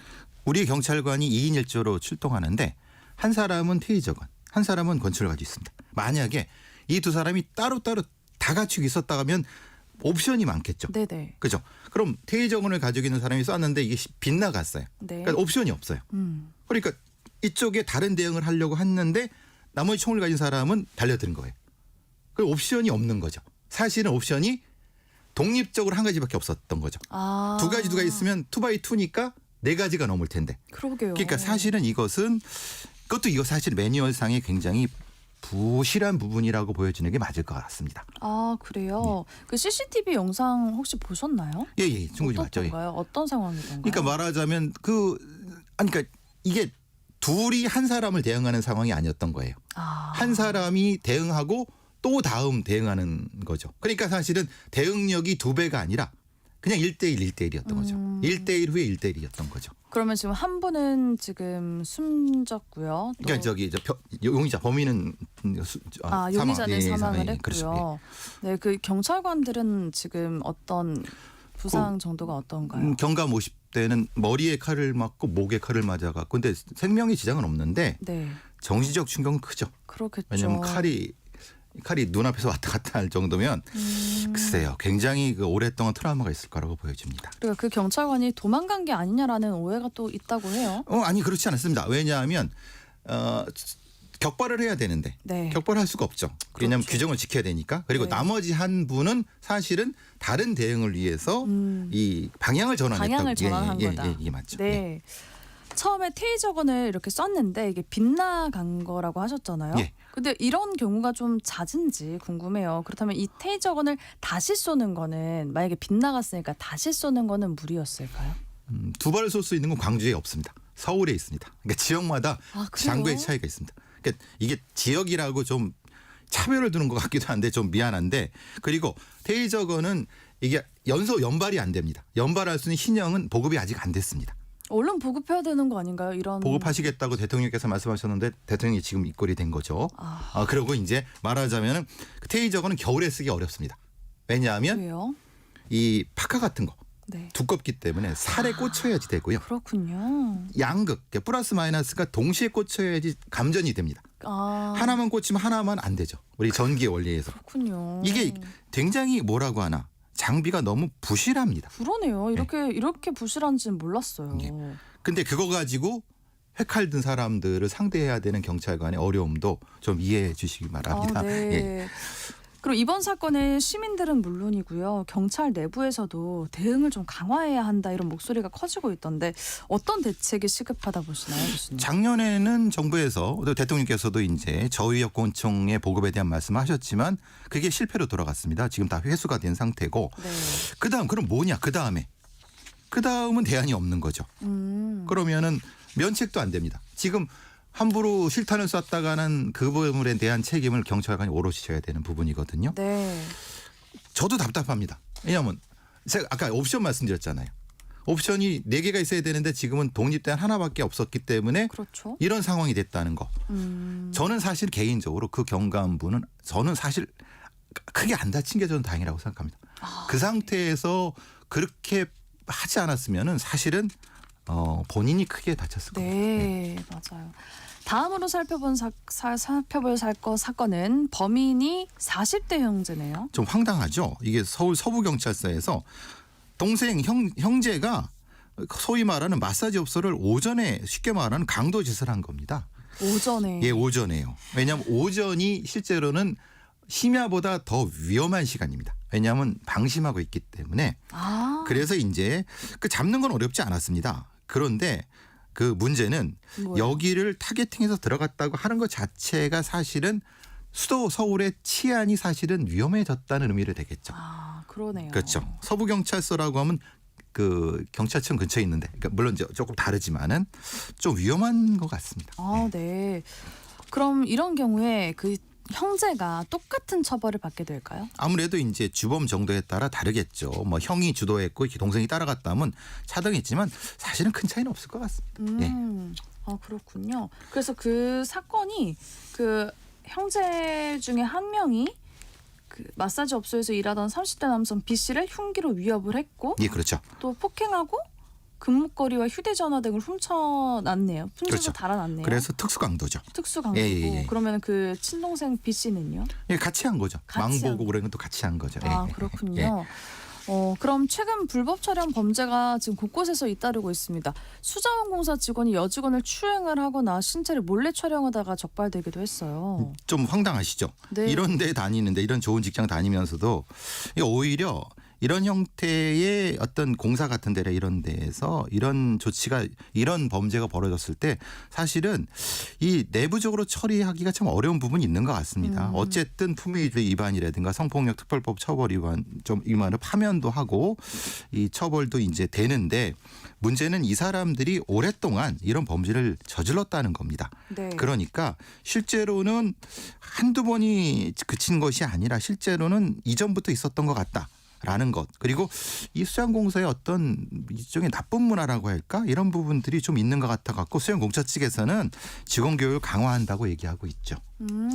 우리 경찰관이 2인 1조로 출동하는데 한 사람은 테이저건, 한 사람은 권총을 가지고 있습니다. 만약에 이 두 사람이 따로따로 다 갖추고 있었다 하면 옵션이 많겠죠. 네네. 그죠? 그럼 테이저건을 가지고 있는 사람이 쐈는데 이게 빗나갔어요. 네. 그러니까 옵션이 없어요. 그러니까 이쪽에 다른 대응을 하려고 했는데 나머지 총을 가진 사람은 달려드는 거예요. 그 옵션이 없는 거죠. 사실은 옵션이 독립적으로 한 가지밖에 없었던 거죠. 아. 두 가지가 있으면 2x2니까 4가지가 넘을 텐데. 그러게요. 그러니까 사실은 이거 사실 매뉴얼상에 굉장히 부실한 부분이라고 보여지는 게 맞을 것 같습니다. 아, 그래요? 그 CCTV 영상 혹시 보셨나요? 예, 충분히 맞죠. 예. 어떻던가요? 어떤 상황이던가요? 그러니까 말하자면 그러니까 이게 둘이 한 사람을 대응하는 상황이 아니었던 거예요. 한 사람이 대응하고 또 다음 대응하는 거죠. 그러니까 사실은 대응력이 2배가 아니라 그냥 1대1이었던 거죠. 1대1 후에 1대1이었던 거죠. 그러면 지금 한 분은 지금 숨졌고요. 또 그러니까 용의자 범인은 용의자는 사망을 했고요. 그렇죠. 네, 그 경찰관들은 지금 어떤 부상 정도가 어떤가요? 경감 50대는 머리에 칼을 맞고 목에 칼을 맞아갖고 근데 생명의 지장은 없는데 네, 정신적 충격은 크죠. 그렇겠죠. 왜냐하면 칼이 눈앞에서 왔다 갔다 할 정도면 글쎄요. 굉장히 오랫동안 트라우마가 있을 거라고 보여집니다. 그러니까 그 경찰관이 도망간 게 아니냐라는 오해가 또 있다고 해요. 아니 그렇지 않습니다. 왜냐하면 격발을 해야 되는데 네. 격발할 수가 없죠. 왜냐하면 그렇죠. 규정을 지켜야 되니까. 그리고 네. 나머지 한 분은 사실은 다른 대응을 위해서 이 방향을 전환했다고. 전환한 거다. 이게 맞죠. 네. 예. 처음에 테이저건을 이렇게 썼는데 이게 빗나간 거라고 하셨잖아요. 예. 근데 이런 경우가 좀 잦은지 궁금해요. 그렇다면 이 테이저건을 다시 쏘는 거는 만약에 빗나갔으니까 다시 쏘는 거는 무리였을까요? 2발을 쏠 수 있는 건 광주에 없습니다. 서울에 있습니다. 그러니까 지역마다 그래요? 장구의 차이가 있습니다. 그러니까 이게 지역이라고 좀 차별을 두는 것 같기도 한데 좀 미안한데 그리고 테이저건은 이게 연발이 안 됩니다. 연발할 수 있는 신형은 보급이 아직 안 됐습니다. 얼른 보급해야 되는 거 아닌가요? 이런 보급하시겠다고 대통령께서 말씀하셨는데 대통령이 지금 입건이 된 거죠. 그리고 이제 말하자면 테이저건은 겨울에 쓰기 어렵습니다. 왜냐하면 왜요? 이 파카 같은 거 네. 두껍기 때문에 살에 꽂혀야지 되고요. 그렇군요. 양극 플러스 마이너스가 동시에 꽂혀야지 감전이 됩니다. 하나만 꽂히면 하나만 안 되죠. 우리 전기의 원리에서. 그렇군요. 이게 굉장히 뭐라고 하나 장비가 너무 부실합니다. 그러네요. 이렇게 부실한지는 몰랐어요. 예. 근데 그거 가지고 회칼 든 사람들을 상대해야 되는 경찰관의 어려움도 좀 이해해 주시기 바랍니다. 네. 예. 그리고 이번 사건에 시민들은 물론이고요. 경찰 내부에서도 대응을 좀 강화해야 한다 이런 목소리가 커지고 있던데 어떤 대책이 시급하다 보시나요, 교수님? 작년에는 정부에서 대통령께서도 이제 저위력 권총의 보급에 대한 말씀하셨지만 그게 실패로 돌아갔습니다. 지금 다 회수가 된 상태고 네. 그다음 그럼 뭐냐? 그다음은 대안이 없는 거죠. 그러면은 면책도 안 됩니다. 지금 함부로 실탄을 쐈다가는 그 부분에 대한 책임을 경찰관이 오롯이 져야 되는 부분이거든요. 네. 저도 답답합니다. 왜냐하면 제가 아까 옵션 말씀드렸잖아요. 옵션이 4개가 있어야 되는데 지금은 독립대안 하나밖에 없었기 때문에 그렇죠. 이런 상황이 됐다는 거. 저는 사실 개인적으로 그 경감부는 저는 사실 크게 안 다친 게 저는 다행이라고 생각합니다. 그 상태에서 그렇게 하지 않았으면은 사실은 본인이 크게 다쳤을 겁니다. 네, 맞아요. 다음으로 살펴볼 사건은 범인이 40대 형제네요. 좀 황당하죠. 이게 서울 서부경찰서에서 동생 형제가 소위 말하는 마사지 업소를 오전에 쉽게 말하는 강도짓을 한 겁니다. 오전에. 예, 오전에요. 왜냐하면 오전이 실제로는 심야보다 더 위험한 시간입니다. 왜냐하면 방심하고 있기 때문에. 아, 그래서 이제 그 잡는 건 어렵지 않았습니다. 그런데 그 문제는 뭐요? 여기를 타겟팅해서 들어갔다고 하는 것 자체가 사실은 수도 서울의 치안이 사실은 위험해졌다는 의미를 되겠죠. 아, 그러네요. 그렇죠. 서부경찰서라고 하면 그 경찰청 근처에 있는데, 그러니까 물론 이제 조금 다르지만은 좀 위험한 것 같습니다. 아, 네. 그럼 이런 경우에 그 형제가 똑같은 처벌을 받게 될까요? 아무래도 이제 주범 정도에 따라 다르겠죠. 뭐 형이 주도했고 동생이 따라갔다면 차등했지만 사실은 큰 차이는 없을 것 같습니다. 예. 아, 그렇군요. 그래서 그 사건이 그 형제 중에 한 명이 그 마사지 업소에서 일하던 30대 남성 B 씨를 흉기로 위협을 했고 예, 그렇죠. 또 폭행하고 금목걸이와 휴대전화 등을 훔쳐서 그렇죠. 달아났네요. 그래서 특수강도죠. 특수강도고. 예. 그러면 그 친동생 B 씨는요? 예, 같이 한 거죠. 같이 망보고 그런 것도 같이 한 거죠. 아, 예. 그렇군요. 예. 그럼 최근 불법 촬영 범죄가 지금 곳곳에서 잇따르고 있습니다. 수자원공사 직원이 여직원을 추행을 하거나 신체를 몰래 촬영하다가 적발되기도 했어요. 좀 황당하시죠. 네. 이런 데 다니는데 이런 좋은 직장 다니면서도 이게 오히려 이런 형태의 어떤 공사 같은 데나 이런 데에서 이런 조치가 이런 범죄가 벌어졌을 때 사실은 이 내부적으로 처리하기가 참 어려운 부분이 있는 것 같습니다. 어쨌든 품위주의 위반이라든가 성폭력 특별법 처벌 위반 좀 위반을 파면도 하고 이 처벌도 이제 되는데 문제는 이 사람들이 오랫동안 이런 범죄를 저질렀다는 겁니다. 네. 그러니까 실제로는 한두 번이 그친 것이 아니라 실제로는 이전부터 있었던 것 같다. 라는 것 그리고 이 수양공사의 어떤 일종의 나쁜 문화라고 할까 이런 부분들이 좀 있는 것 같아 갖고 수양공사 측에서는 직원 교육을 강화한다고 얘기하고 있죠.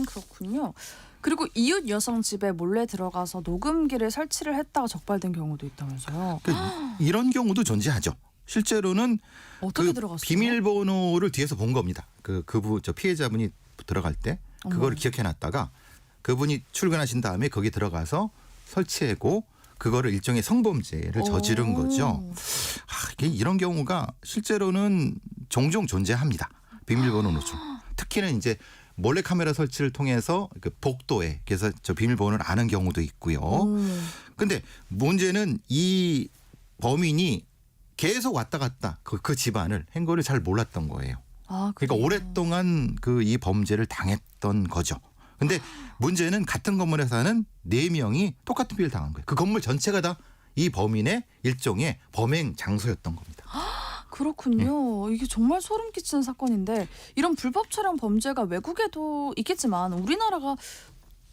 그렇군요. 그리고 이웃 여성 집에 몰래 들어가서 녹음기를 설치를 했다가 적발된 경우도 있다면서요. 이런 경우도 존재하죠. 실제로는 어떻게 그 들어갔어요? 비밀번호를 뒤에서 본 겁니다. 저 피해자분이 들어갈 때 그걸 기억해놨다가 그분이 출근하신 다음에 거기 들어가서 설치하고 그거를 일종의 성범죄를 저지른 거죠. 이게 이런 경우가 실제로는 종종 존재합니다. 비밀번호 노출. 특히는 이제 몰래카메라 설치를 통해서 그 복도에 그래서 저 비밀번호를 아는 경우도 있고요. 근데 문제는 이 범인이 계속 왔다 갔다 그 집안을 한 거를 잘 몰랐던 거예요. 아, 그러니까 그래요? 오랫동안 그 이 범죄를 당했던 거죠. 근데 문제는 같은 건물에 사는 4명이 똑같은 피해를 당한 거예요. 그 건물 전체가 다 이 범인의 일종의 범행 장소였던 겁니다. 그렇군요. 이게 정말 소름 끼치는 사건인데 이런 불법 촬영 범죄가 외국에도 있겠지만 우리나라가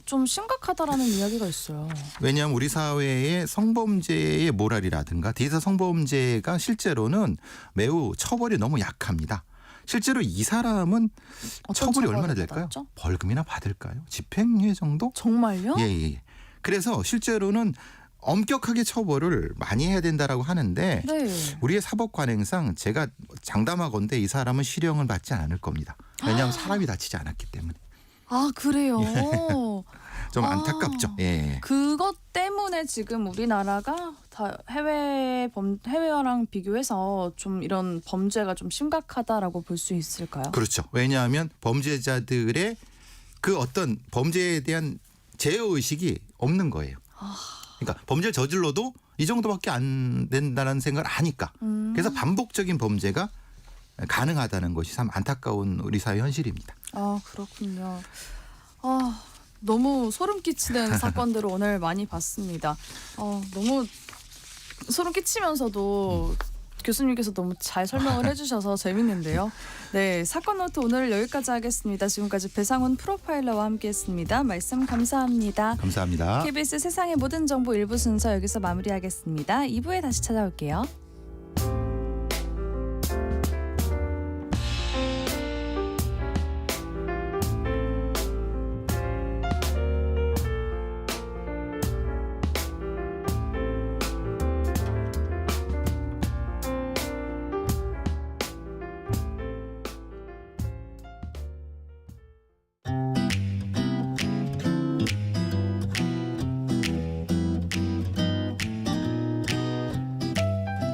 좀 심각하다라는 이야기가 있어요. 왜냐하면 우리 사회의 성범죄의 모랄이라든가 대사 성범죄가 실제로는 매우 처벌이 너무 약합니다. 실제로 이 사람은 어떤 처벌이 처벌을 얼마나 될까요? 받았죠? 벌금이나 받을까요? 집행유예 정도? 정말요? 예. 그래서 실제로는 엄격하게 처벌을 많이 해야 된다라고 하는데 네. 우리의 사법 관행상 제가 장담하건대 이 사람은 실형을 받지 않을 겁니다. 왜냐하면 사람이 다치지 않았기 때문에. 아, 그래요? 좀 아. 안타깝죠. 예. 그것 때문에 지금 우리나라가 다 해외와랑 비교해서 좀 이런 범죄가 좀 심각하다라고 볼 수 있을까요? 그렇죠. 왜냐하면 범죄자들의 그 어떤 범죄에 대한 제어의식이 없는 거예요. 그러니까 범죄를 저질러도 이 정도밖에 안 된다는 생각을 하니까. 그래서 반복적인 범죄가 가능하다는 것이 참 안타까운 우리 사회 현실입니다. 아, 그렇군요. 아, 너무 소름 끼치는 사건들을 오늘 많이 봤습니다. 너무 소름 끼치면서도 교수님께서 너무 잘 설명을 해주셔서 재밌는데요. 네, 사건 노트 오늘 여기까지 하겠습니다. 지금까지 배상훈 프로파일러와 함께했습니다. 말씀 감사합니다. 감사합니다. KBS 세상의 모든 정보 1부 순서 여기서 마무리하겠습니다. 2부에 다시 찾아올게요.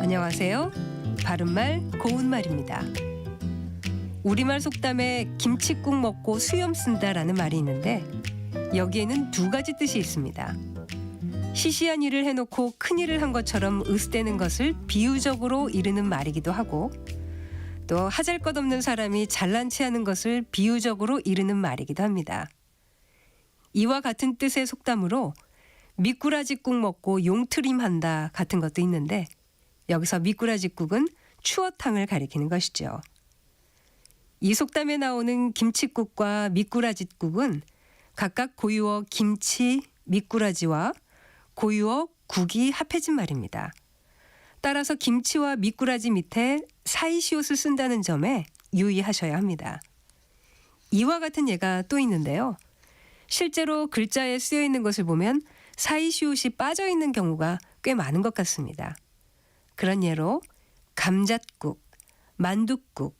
안녕하세요. 바른말 고운말입니다. 우리말 속담에 김칫국 먹고 수염 쓴다라는 말이 있는데 여기에는 두 가지 뜻이 있습니다. 시시한 일을 해놓고 큰일을 한 것처럼 으스대는 것을 비유적으로 이르는 말이기도 하고 또 하잘것없는 사람이 잘난 체하는 것을 비유적으로 이르는 말이기도 합니다. 이와 같은 뜻의 속담으로 미꾸라지국 먹고 용트림한다 같은 것도 있는데 여기서 미꾸라지국은 추어탕을 가리키는 것이죠. 이 속담에 나오는 김칫국과 미꾸라지국은 각각 고유어 김치, 미꾸라지와 고유어 국이 합해진 말입니다. 따라서 김치와 미꾸라지 밑에 사이시옷을 쓴다는 점에 유의하셔야 합니다. 이와 같은 예가 또 있는데요. 실제로 글자에 쓰여 있는 것을 보면 사이시옷이 빠져 있는 경우가 꽤 많은 것 같습니다. 그런 예로 감잣국, 만둣국,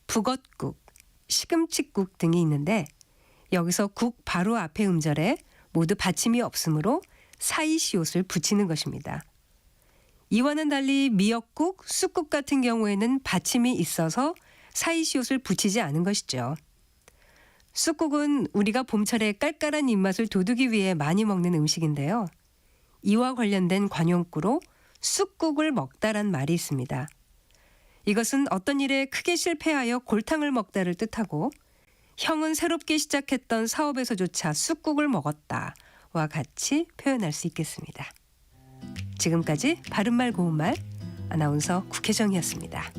북엇국, 시금치국 등이 있는데 여기서 국 바로 앞에 음절에 모두 받침이 없으므로 사이시옷을 붙이는 것입니다. 이와는 달리 미역국, 쑥국 같은 경우에는 받침이 있어서 사이시옷을 붙이지 않은 것이죠. 쑥국은 우리가 봄철에 깔깔한 입맛을 돋우기 위해 많이 먹는 음식인데요. 이와 관련된 관용구로 쑥국을 먹다란 말이 있습니다. 이것은 어떤 일에 크게 실패하여 골탕을 먹다를 뜻하고 형은 새롭게 시작했던 사업에서조차 쑥국을 먹었다와 같이 표현할 수 있겠습니다. 지금까지 바른말 고운말 아나운서 국혜정이었습니다.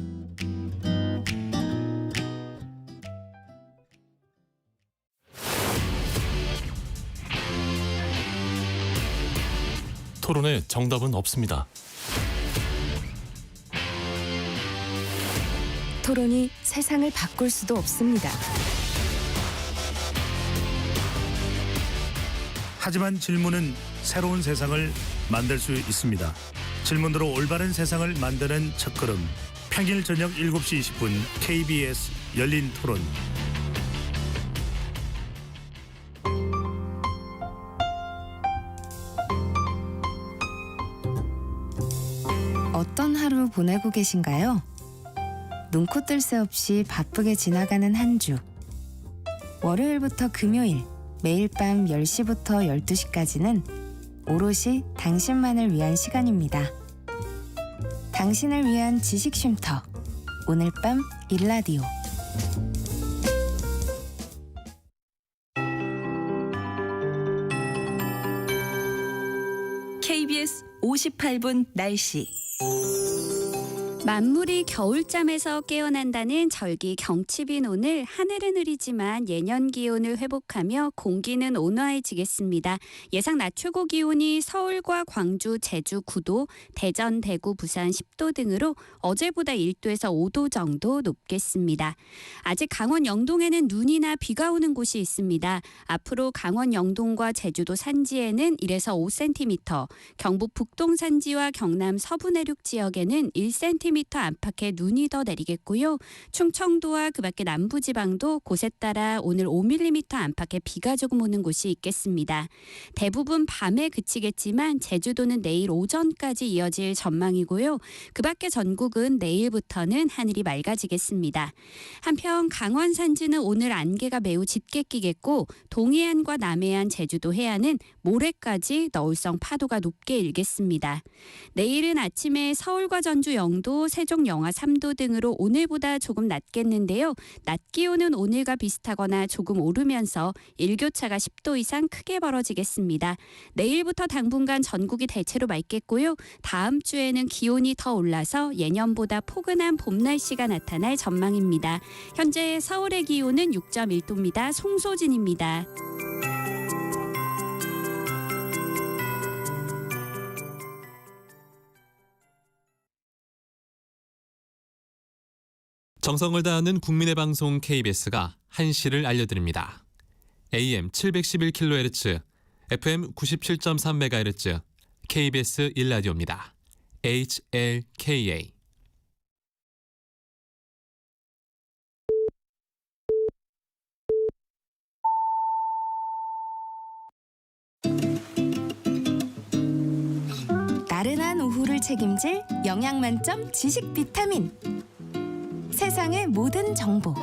토론에 정답은 없습니다. 토론이 세상을 바꿀 수도 없습니다. 하지만 질문은 새로운 세상을 만들 수 있습니다. 질문으로 올바른 세상을 만드는 첫걸음. 평일 저녁 7시 20분 KBS 열린 토론. 어떤 하루 보내고 계신가요? 눈코 뜰 새 없이 바쁘게 지나가는 한 주. 월요일부터 금요일, 매일 밤 10시부터 12시까지는 오롯이 당신만을 위한 시간입니다. 당신을 위한 지식 쉼터. 오늘 밤 일라디오. KBS 58분 날씨. 만물이 겨울잠에서 깨어난다는 절기 경칩인 오늘 하늘은 흐리지만 예년 기온을 회복하며 공기는 온화해지겠습니다. 예상 낮 최고 기온이 서울과 광주, 제주 9도, 대전, 대구, 부산 10도 등으로 어제보다 1도에서 5도 정도 높겠습니다. 아직 강원 영동에는 눈이나 비가 오는 곳이 있습니다. 앞으로 강원 영동과 제주도 산지에는 1에서 5cm, 경북 북동 산지와 경남 서부 내륙 지역에는 1cm 안팎의 눈이 더 내리겠고요. 충청도와 그 밖에 남부지방도 곳에 따라 오늘 5mm 안팎의 비가 조금 오는 곳이 있겠습니다. 대부분 밤에 그치겠지만 제주도는 내일 오전까지 이어질 전망이고요. 그 밖에 전국은 내일부터는 하늘이 맑아지겠습니다. 한편 강원 산지는 오늘 안개가 매우 짙게 끼겠고 동해안과 남해안, 제주도 해안은 모레까지 너울성 파도가 높게 일겠습니다. 내일은 아침에 서울과 전주, 영도, 2도, 세종 영하 3도 등으로 오늘보다 조금 낮겠는데요. 낮 기온은 오늘과 비슷하거나 조금 오르면서 일교차가 10도 이상 크게 벌어지겠습니다. 내일부터 당분간 전국이 대체로 맑겠고요. 다음 주에는 기온이 더 올라서 예년보다 포근한 봄 날씨가 나타날 전망입니다. 현재 서울의 기온은 6.1도입니다. 송소진입니다. 정성을 다하는 국민의 방송 KBS가 한시를 알려드립니다. AM 711kHz, FM 97.3MHz, KBS 1라디오입니다. HLKA. 나른한 오후를 책임질 영양 만점 지식 비타민. 세상의 모든 정보.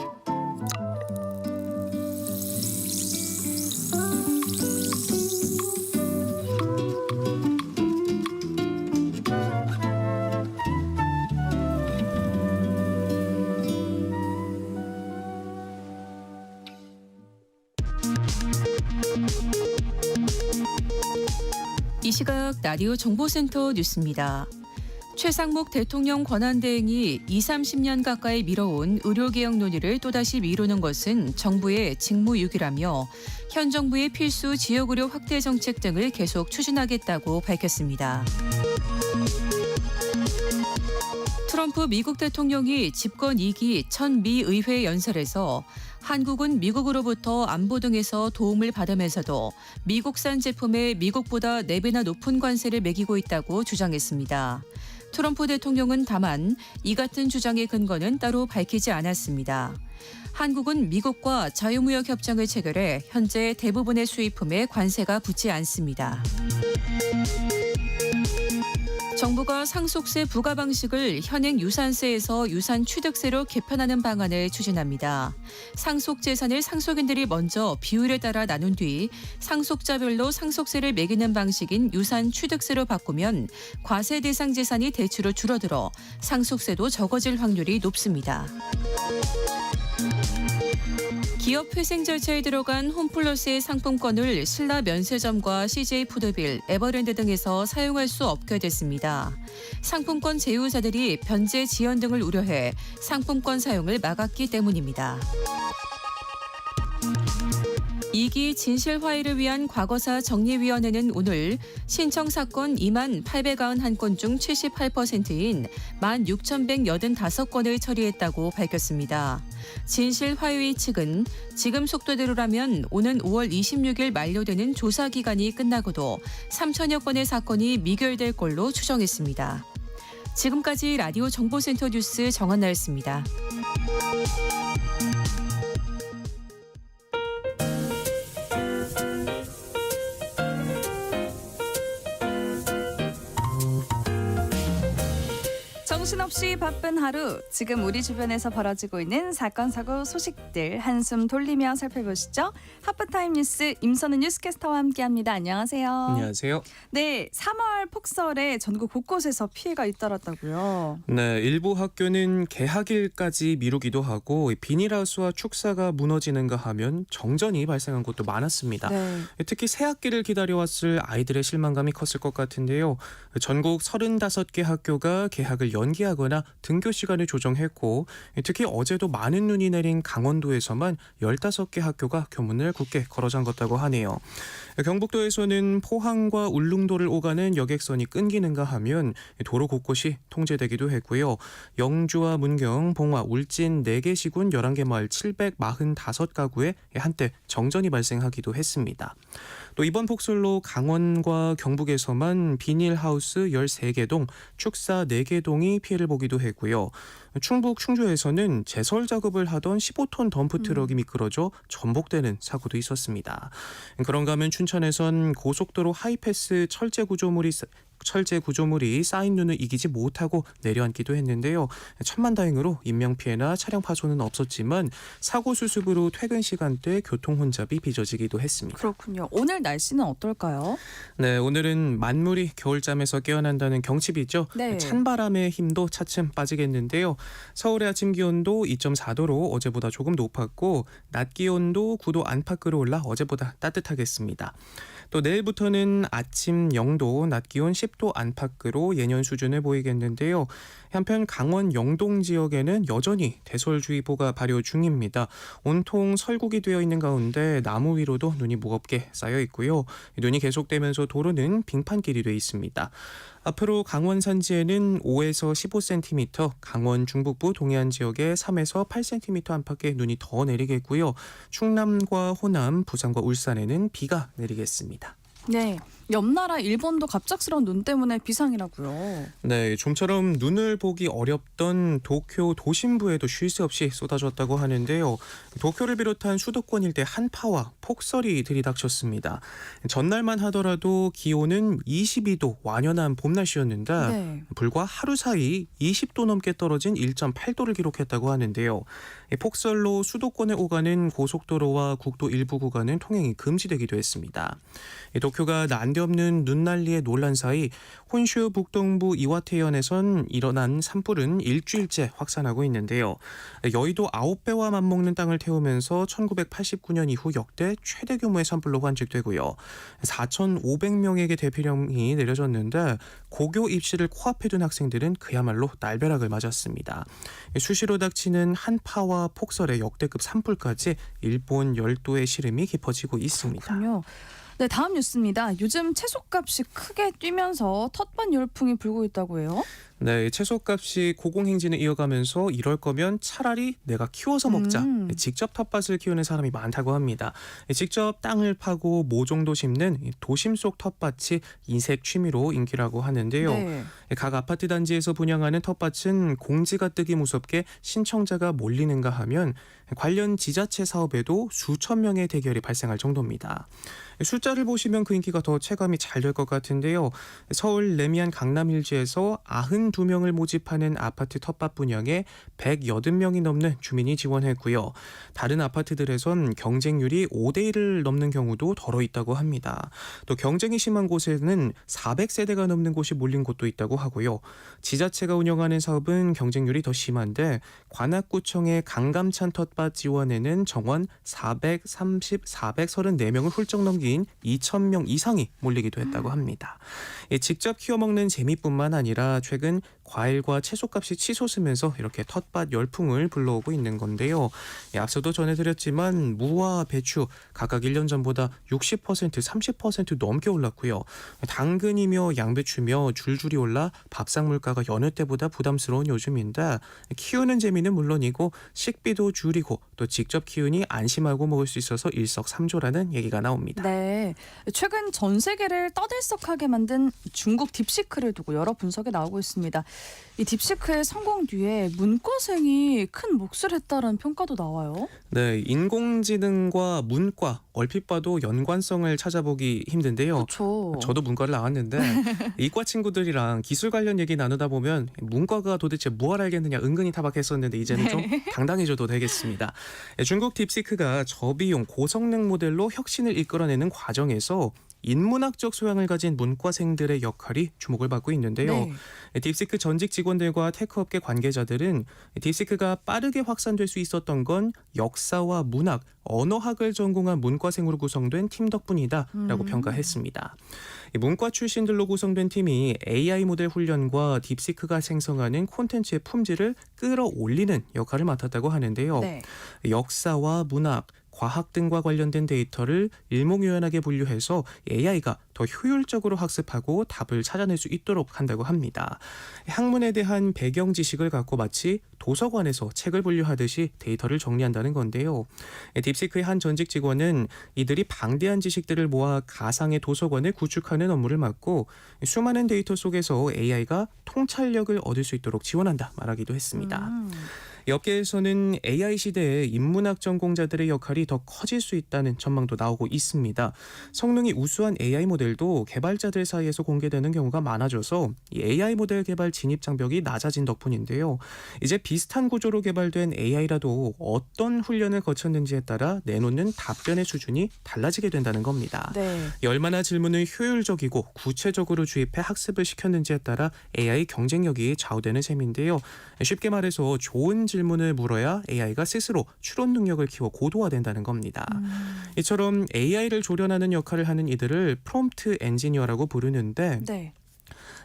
이 시각 라디오 정보센터 뉴스입니다. 최상목 대통령 권한대행이 20-30년 가까이 미뤄온 의료개혁 논의를 또다시 미루는 것은 정부의 직무유기라며 현 정부의 필수 지역의료 확대 정책 등을 계속 추진하겠다고 밝혔습니다. 트럼프 미국 대통령이 집권 2기 첫 미 의회 연설에서 한국은 미국으로부터 안보 등에서 도움을 받으면서도 미국산 제품에 미국보다 4배나 높은 관세를 매기고 있다고 주장했습니다. 트럼프 대통령은 다만 이 같은 주장의 근거는 따로 밝히지 않았습니다. 한국은 미국과 자유무역 협정을 체결해 현재 대부분의 수입품에 관세가 붙지 않습니다. 정부가 상속세 부과 방식을 현행 유산세에서 유산취득세로 개편하는 방안을 추진합니다. 상속재산을 상속인들이 먼저 비율에 따라 나눈 뒤 상속자별로 상속세를 매기는 방식인 유산취득세로 바꾸면 과세 대상 재산이 대체로 줄어들어 상속세도 적어질 확률이 높습니다. 기업 회생 절차에 들어간 홈플러스의 상품권을 신라 면세점과 CJ푸드빌, 에버랜드 등에서 사용할 수 없게 됐습니다. 상품권 제휴사들이 변제 지연 등을 우려해 상품권 사용을 막았기 때문입니다. 2기 진실화해를 위한 과거사 정리위원회는 오늘 신청 사건 2만 891건 중 78%인 16,185건을 처리했다고 밝혔습니다. 진실화해위 측은 지금 속도대로라면 오는 5월 26일 만료되는 조사 기간이 끝나고도 3천여 건의 사건이 미결될 걸로 추정했습니다. 지금까지 라디오 정보센터 뉴스 정한나였습니다. 정신없이 바쁜 하루, 지금 우리 주변에서 벌어지고 있는 사건, 사고, 소식들 한숨 돌리며 살펴보시죠. 하프타임 뉴스 임선우 뉴스캐스터와 함께합니다. 안녕하세요. 안녕하세요. 네, 3월 폭설에 전국 곳곳에서 피해가 잇따랐다고요. 네, 일부 학교는 개학일까지 미루기도 하고 비닐하우스와 축사가 무너지는가 하면 정전이 발생한 곳도 많았습니다. 네. 특히 새학기를 기다려왔을 아이들의 실망감이 컸을 것 같은데요. 전국 35개 학교가 개학을 연기하거나 등교 시간을 조정했고 특히 어제도 많은 눈이 내린 강원도에서만 15개 학교가 교문을 굳게 걸어 잠갔다고 하네요. 경북도에서는 포항과 울릉도를 오가는 여객선이 끊기는가 하면 도로 곳곳이 통제되기도 했고요. 영주와 문경, 봉화, 울진 4개 시군 11개 마을 745가구에 한때 정전이 발생하기도 했습니다. 또 이번 폭설로 강원과 경북에서만 비닐하우스 13개 동, 축사 4개 동이 피해를 보기도 했고요. 충북 충주에서는 제설 작업을 하던 15톤 덤프트럭이 미끄러져 전복되는 사고도 있었습니다. 그런가 하면 춘천에선 고속도로 하이패스 철제 구조물이 철제 구조물이 쌓인 눈을 이기지 못하고 내려앉기도 했는데요. 천만다행으로 인명피해나 차량 파손은 없었지만 사고 수습으로 퇴근 시간대 교통 혼잡이 빚어지기도 했습니다. 그렇군요. 오늘 날씨는 어떨까요? 네, 오늘은 만물이 겨울잠에서 깨어난다는 경칩이죠. 네. 찬바람의 힘도 차츰 빠지겠는데요. 서울의 아침 기온도 2.4도로 어제보다 조금 높았고 낮 기온도 9도 안팎으로 올라 어제보다 따뜻하겠습니다. 또 내일부터는 아침 0도, 낮 기온 10도 안팎으로 예년 수준을 보이겠는데요. 한편 강원 영동 지역에는 여전히 대설주의보가 발효 중입니다. 온통 설국이 되어 있는 가운데 나무 위로도 눈이 무겁게 쌓여 있고요. 눈이 계속되면서 도로는 빙판길이 돼 있습니다. 앞으로 강원 산지에는 5에서 15cm, 강원 중북부 동해안 지역에 3에서 8cm 안팎의 눈이 더 내리겠고요. 충남과 호남, 부산과 울산에는 비가 내리겠습니다. 네. 옆나라 일본도 갑작스러운 눈 때문에 비상이라고요. 네, 좀처럼 눈을 보기 어렵던 도쿄 도심부에도 쉴 새 없이 쏟아졌다고 하는데요. 도쿄를 비롯한 수도권 일대 한파와 폭설이 들이닥쳤습니다. 전날만 하더라도 기온은 22도, 완연한 봄 날씨였는데 네. 불과 하루 사이 20도 넘게 떨어진 1.8도를 기록했다고 하는데요. 폭설로 수도권에 오가는 고속도로와 국도 일부 구간은 통행이 금지되기도 했습니다. 도쿄가 난데없는 눈난리에 놀란 사이 혼슈 북동부 이와테현에선 일어난 산불은 일주일째 확산하고 있는데요. 여의도 9배와 맞먹는 땅을 태우면서 1989년 이후 역대 최대 규모의 산불로 관측되고요. 4,500명에게 대피령이 내려졌는데 고교 입시를 코앞에 둔 학생들은 그야말로 날벼락을 맞았습니다. 수시로 닥치는 한파와 폭설의 역대급 산불까지 일본 열도의 시름이 깊어지고 있습니다. 그렇군요. 네, 다음 뉴스입니다. 요즘 채소값이 크게 뛰면서 텃밭 열풍이 불고 있다고 해요. 네, 채소값이 고공행진을 이어가면서 이럴 거면 차라리 내가 키워서 먹자. 직접 텃밭을 키우는 사람이 많다고 합니다. 직접 땅을 파고 모종도 심는 도심 속 텃밭이 인색 취미로 인기라고 하는데요. 네. 각 아파트 단지에서 분양하는 텃밭은 공지가 뜨기 무섭게 신청자가 몰리는가 하면 관련 지자체 사업에도 수천 명의 대결이 발생할 정도입니다. 숫자를 보시면 그 인기가 더 체감이 잘 될 것 같은데요. 서울 레미안 강남일지에서 92명을 모집하는 아파트 텃밭 분양에 180명이 넘는 주민이 지원했고요. 다른 아파트들에선 경쟁률이 5대1을 넘는 경우도 더러 있다고 합니다. 또 경쟁이 심한 곳에는 400세대가 넘는 곳이 몰린 곳도 있다고 하고요. 지자체가 운영하는 사업은 경쟁률이 더 심한데 관악구청의 강감찬 텃밭 지원에는 정원 434명을 훌쩍 넘긴 2,000명 이상이 몰리기도 했다고 합니다. 직접 키워먹는 재미뿐만 아니라 최근 과일과 채소값이 치솟으면서 이렇게 텃밭 열풍을 불러오고 있는 건데요. 앞서도 전해드렸지만 무와 배추 각각 1년 전보다 60%, 30% 넘게 올랐고요. 당근이며 양배추며 줄줄이 올라 밥상 물가가 여느 때보다 부담스러운 요즘인데 키우는 재미는 물론이고 식비도 줄이고 또 직접 키우니 안심하고 먹을 수 있어서 일석삼조라는 얘기가 나옵니다. 네, 최근 전 세계를 떠들썩하게 만든 중국 딥시크를 두고 여러 분석이 나오고 있습니다. 이 딥시크의 성공 뒤에 문과생이 큰 몫을 했다는 평가도 나와요. 네, 인공지능과 문과 얼핏 봐도 연관성을 찾아보기 힘든데요. 그렇죠. 저도 문과를 나왔는데 이과 친구들이랑 기술 관련 얘기 나누다 보면 문과가 도대체 뭘 알겠느냐 은근히 타박했었는데 이제는 좀 당당해져도 되겠습니다. 중국 딥시크가 저비용 고성능 모델로 혁신을 이끌어내는 과정에서 인문학적 소양을 가진 문과생들의 역할이 주목을 받고 있는데요. 네. 딥시크 전직 직원들과 테크업계 관계자들은 딥시크가 빠르게 확산될 수 있었던 건 역사와 문학, 언어학을 전공한 문과생으로 구성된 팀 덕분이다라고 평가했습니다. 문과 출신들로 구성된 팀이 AI 모델 훈련과 딥시크가 생성하는 콘텐츠의 품질을 끌어올리는 역할을 맡았다고 하는데요. 네. 역사와 문학, 과학 등과 관련된 데이터를 일목요연하게 분류해서 AI가 더 효율적으로 학습하고 답을 찾아낼 수 있도록 한다고 합니다. 학문에 대한 배경 지식을 갖고 마치 도서관에서 책을 분류하듯이 데이터를 정리한다는 건데요. 딥시크의 한 전직 직원은 이들이 방대한 지식들을 모아 가상의 도서관을 구축하는 업무를 맡고 수많은 데이터 속에서 AI가 통찰력을 얻을 수 있도록 지원한다 말하기도 했습니다. 업계에서는 AI 시대에 인문학 전공자들의 역할이 더 커질 수 있다는 전망도 나오고 있습니다. 성능이 우수한 AI 모델도 개발자들 사이에서 공개되는 경우가 많아져서 이 AI 모델 개발 진입 장벽이 낮아진 덕분인데요. 이제 비슷한 구조로 개발된 AI라도 어떤 훈련을 거쳤는지에 따라 내놓는 답변의 수준이 달라지게 된다는 겁니다. 네. 얼마나 질문을 효율적이고 구체적으로 주입해 학습을 시켰는지에 따라 AI 경쟁력이 좌우되는 셈인데요. 쉽게 말해서 좋은 질문을 물어야 AI가 스스로 추론 능력을 키워 고도화된다는 겁니다. 이처럼 AI를 조련하는 역할을 하는 이들을 프롬프트 엔지니어라고 부르는데 네.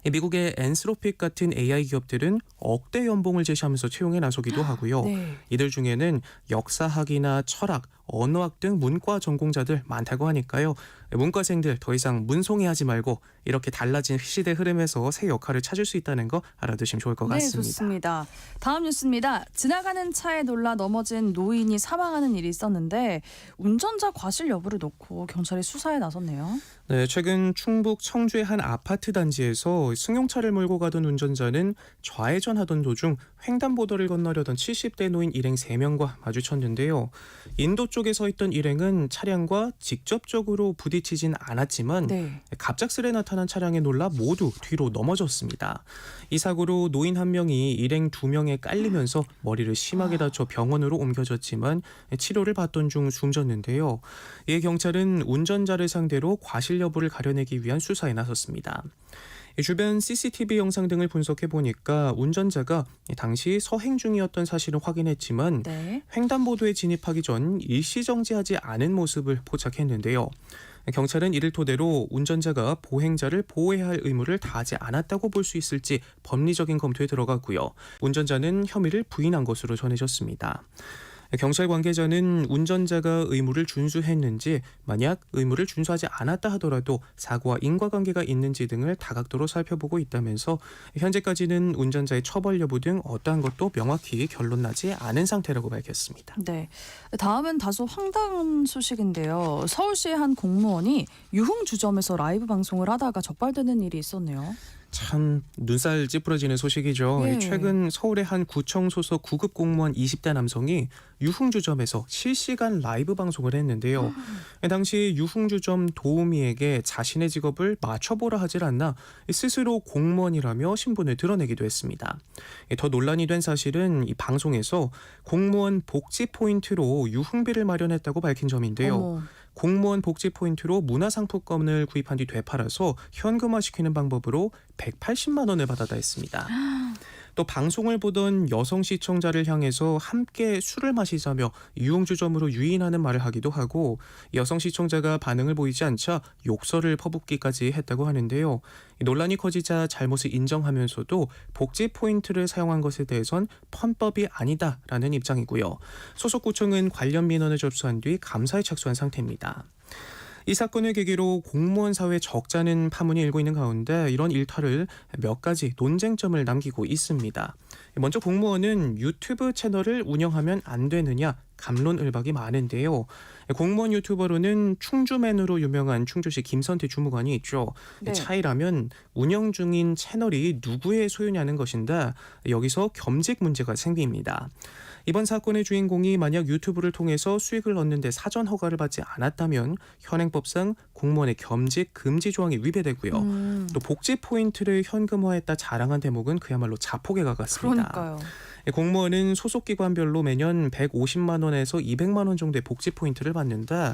미국의 엔스로픽 같은 AI 기업들은 억대 연봉을 제시하면서 채용에 나서기도 하고요. 네. 이들 중에는 역사학이나 철학, 언어학 등 문과 전공자들 많다고 하니까요. 문과생들 더 이상 문송해하지 말고 이렇게 달라진 시대 흐름에서 새 역할을 찾을 수 있다는 거 알아두시면 좋을 것 같습니다. 네, 좋습니다. 다음 뉴스입니다. 지나가는 차에 놀라 넘어진 노인이 사망하는 일이 있었는데 운전자 과실 여부를 놓고 경찰이 수사에 나섰네요. 네, 최근 충북 청주의 한 아파트 단지에서 승용차를 몰고 가던 운전자는 좌회전하던 도중 횡단보도를 건너려던 70대 노인 일행 3명과 마주쳤는데요. 인도 쪽에 서 있던 일행은 차량과 직접적으로 부딪히진 않았지만 네. 갑작스레 나타난 차량에 놀라 모두 뒤로 넘어졌습니다. 이 사고로 노인 1명이 일행 2명에 깔리면서 머리를 심하게 다쳐 병원으로 옮겨졌지만 치료를 받던 중 숨졌는데요. 이에 경찰은 운전자를 상대로 과실 여부를 가려내기 위한 수사에 나섰습니다. 주변 CCTV 영상 등을 분석해 보니까 운전자가 당시 서행 중이었던 사실을 확인했지만 네. 횡단보도에 진입하기 전 일시정지하지 않은 모습을 포착했는데요. 경찰은 이를 토대로 운전자가 보행자를 보호해야 할 의무를 다하지 않았다고 볼 수 있을지 법리적인 검토에 들어갔고요. 운전자는 혐의를 부인한 것으로 전해졌습니다. 경찰 관계자는 운전자가 의무를 준수했는지 만약 의무를 준수하지 않았다 하더라도 사고와 인과관계가 있는지 등을 다각도로 살펴보고 있다면서 현재까지는 운전자의 처벌 여부 등 어떠한 것도 명확히 결론나지 않은 상태라고 밝혔습니다. 네. 다음은 다소 황당한 소식인데요. 서울시의 한 공무원이 유흥주점에서 라이브 방송을 하다가 적발되는 일이 있었네요. 참 눈살 찌푸러지는 소식이죠. 예. 최근 서울의 한 구청 소속 9급 공무원 20대 남성이 유흥주점에서 실시간 라이브 방송을 했는데요. 당시 유흥주점 도우미에게 자신의 직업을 맞춰보라 하질 않나 스스로 공무원이라며 신분을 드러내기도 했습니다. 더 논란이 된 사실은 이 방송에서 공무원 복지 포인트로 유흥비를 마련했다고 밝힌 점인데요. 어머. 공무원 복지 포인트로 문화상품권을 구입한 뒤 되팔아서 현금화시키는 방법으로 180만 원을 받아다 했습니다. 또 방송을 보던 여성 시청자를 향해서 함께 술을 마시자며 유흥주점으로 유인하는 말을 하기도 하고 여성 시청자가 반응을 보이지 않자 욕설을 퍼붓기까지 했다고 하는데요. 논란이 커지자 잘못을 인정하면서도 복지 포인트를 사용한 것에 대해선 편법이 아니다라는 입장이고요. 소속 구청은 관련 민원을 접수한 뒤 감사에 착수한 상태입니다. 이 사건을 계기로 공무원 사회 적자는 파문이 일고 있는 가운데 이런 일탈을 몇 가지 논쟁점을 남기고 있습니다. 먼저 공무원은 유튜브 채널을 운영하면 안 되느냐 갑론을박이 많은데요. 공무원 유튜버로는 충주맨으로 유명한 충주시 김선태 주무관이 있죠. 네. 차이라면 운영 중인 채널이 누구의 소유냐는 것인데 여기서 겸직 문제가 생깁니다. 이번 사건의 주인공이 만약 유튜브를 통해서 수익을 얻는 데 사전 허가를 받지 않았다면 현행법상 공무원의 겸직 금지 조항이 위배되고요. 또 복지 포인트를 현금화했다 자랑한 대목은 그야말로 자폭에 가깝습니다. 그러니까요. 공무원은 소속 기관별로 매년 150만 원에서 200만 원 정도의 복지 포인트를 받는데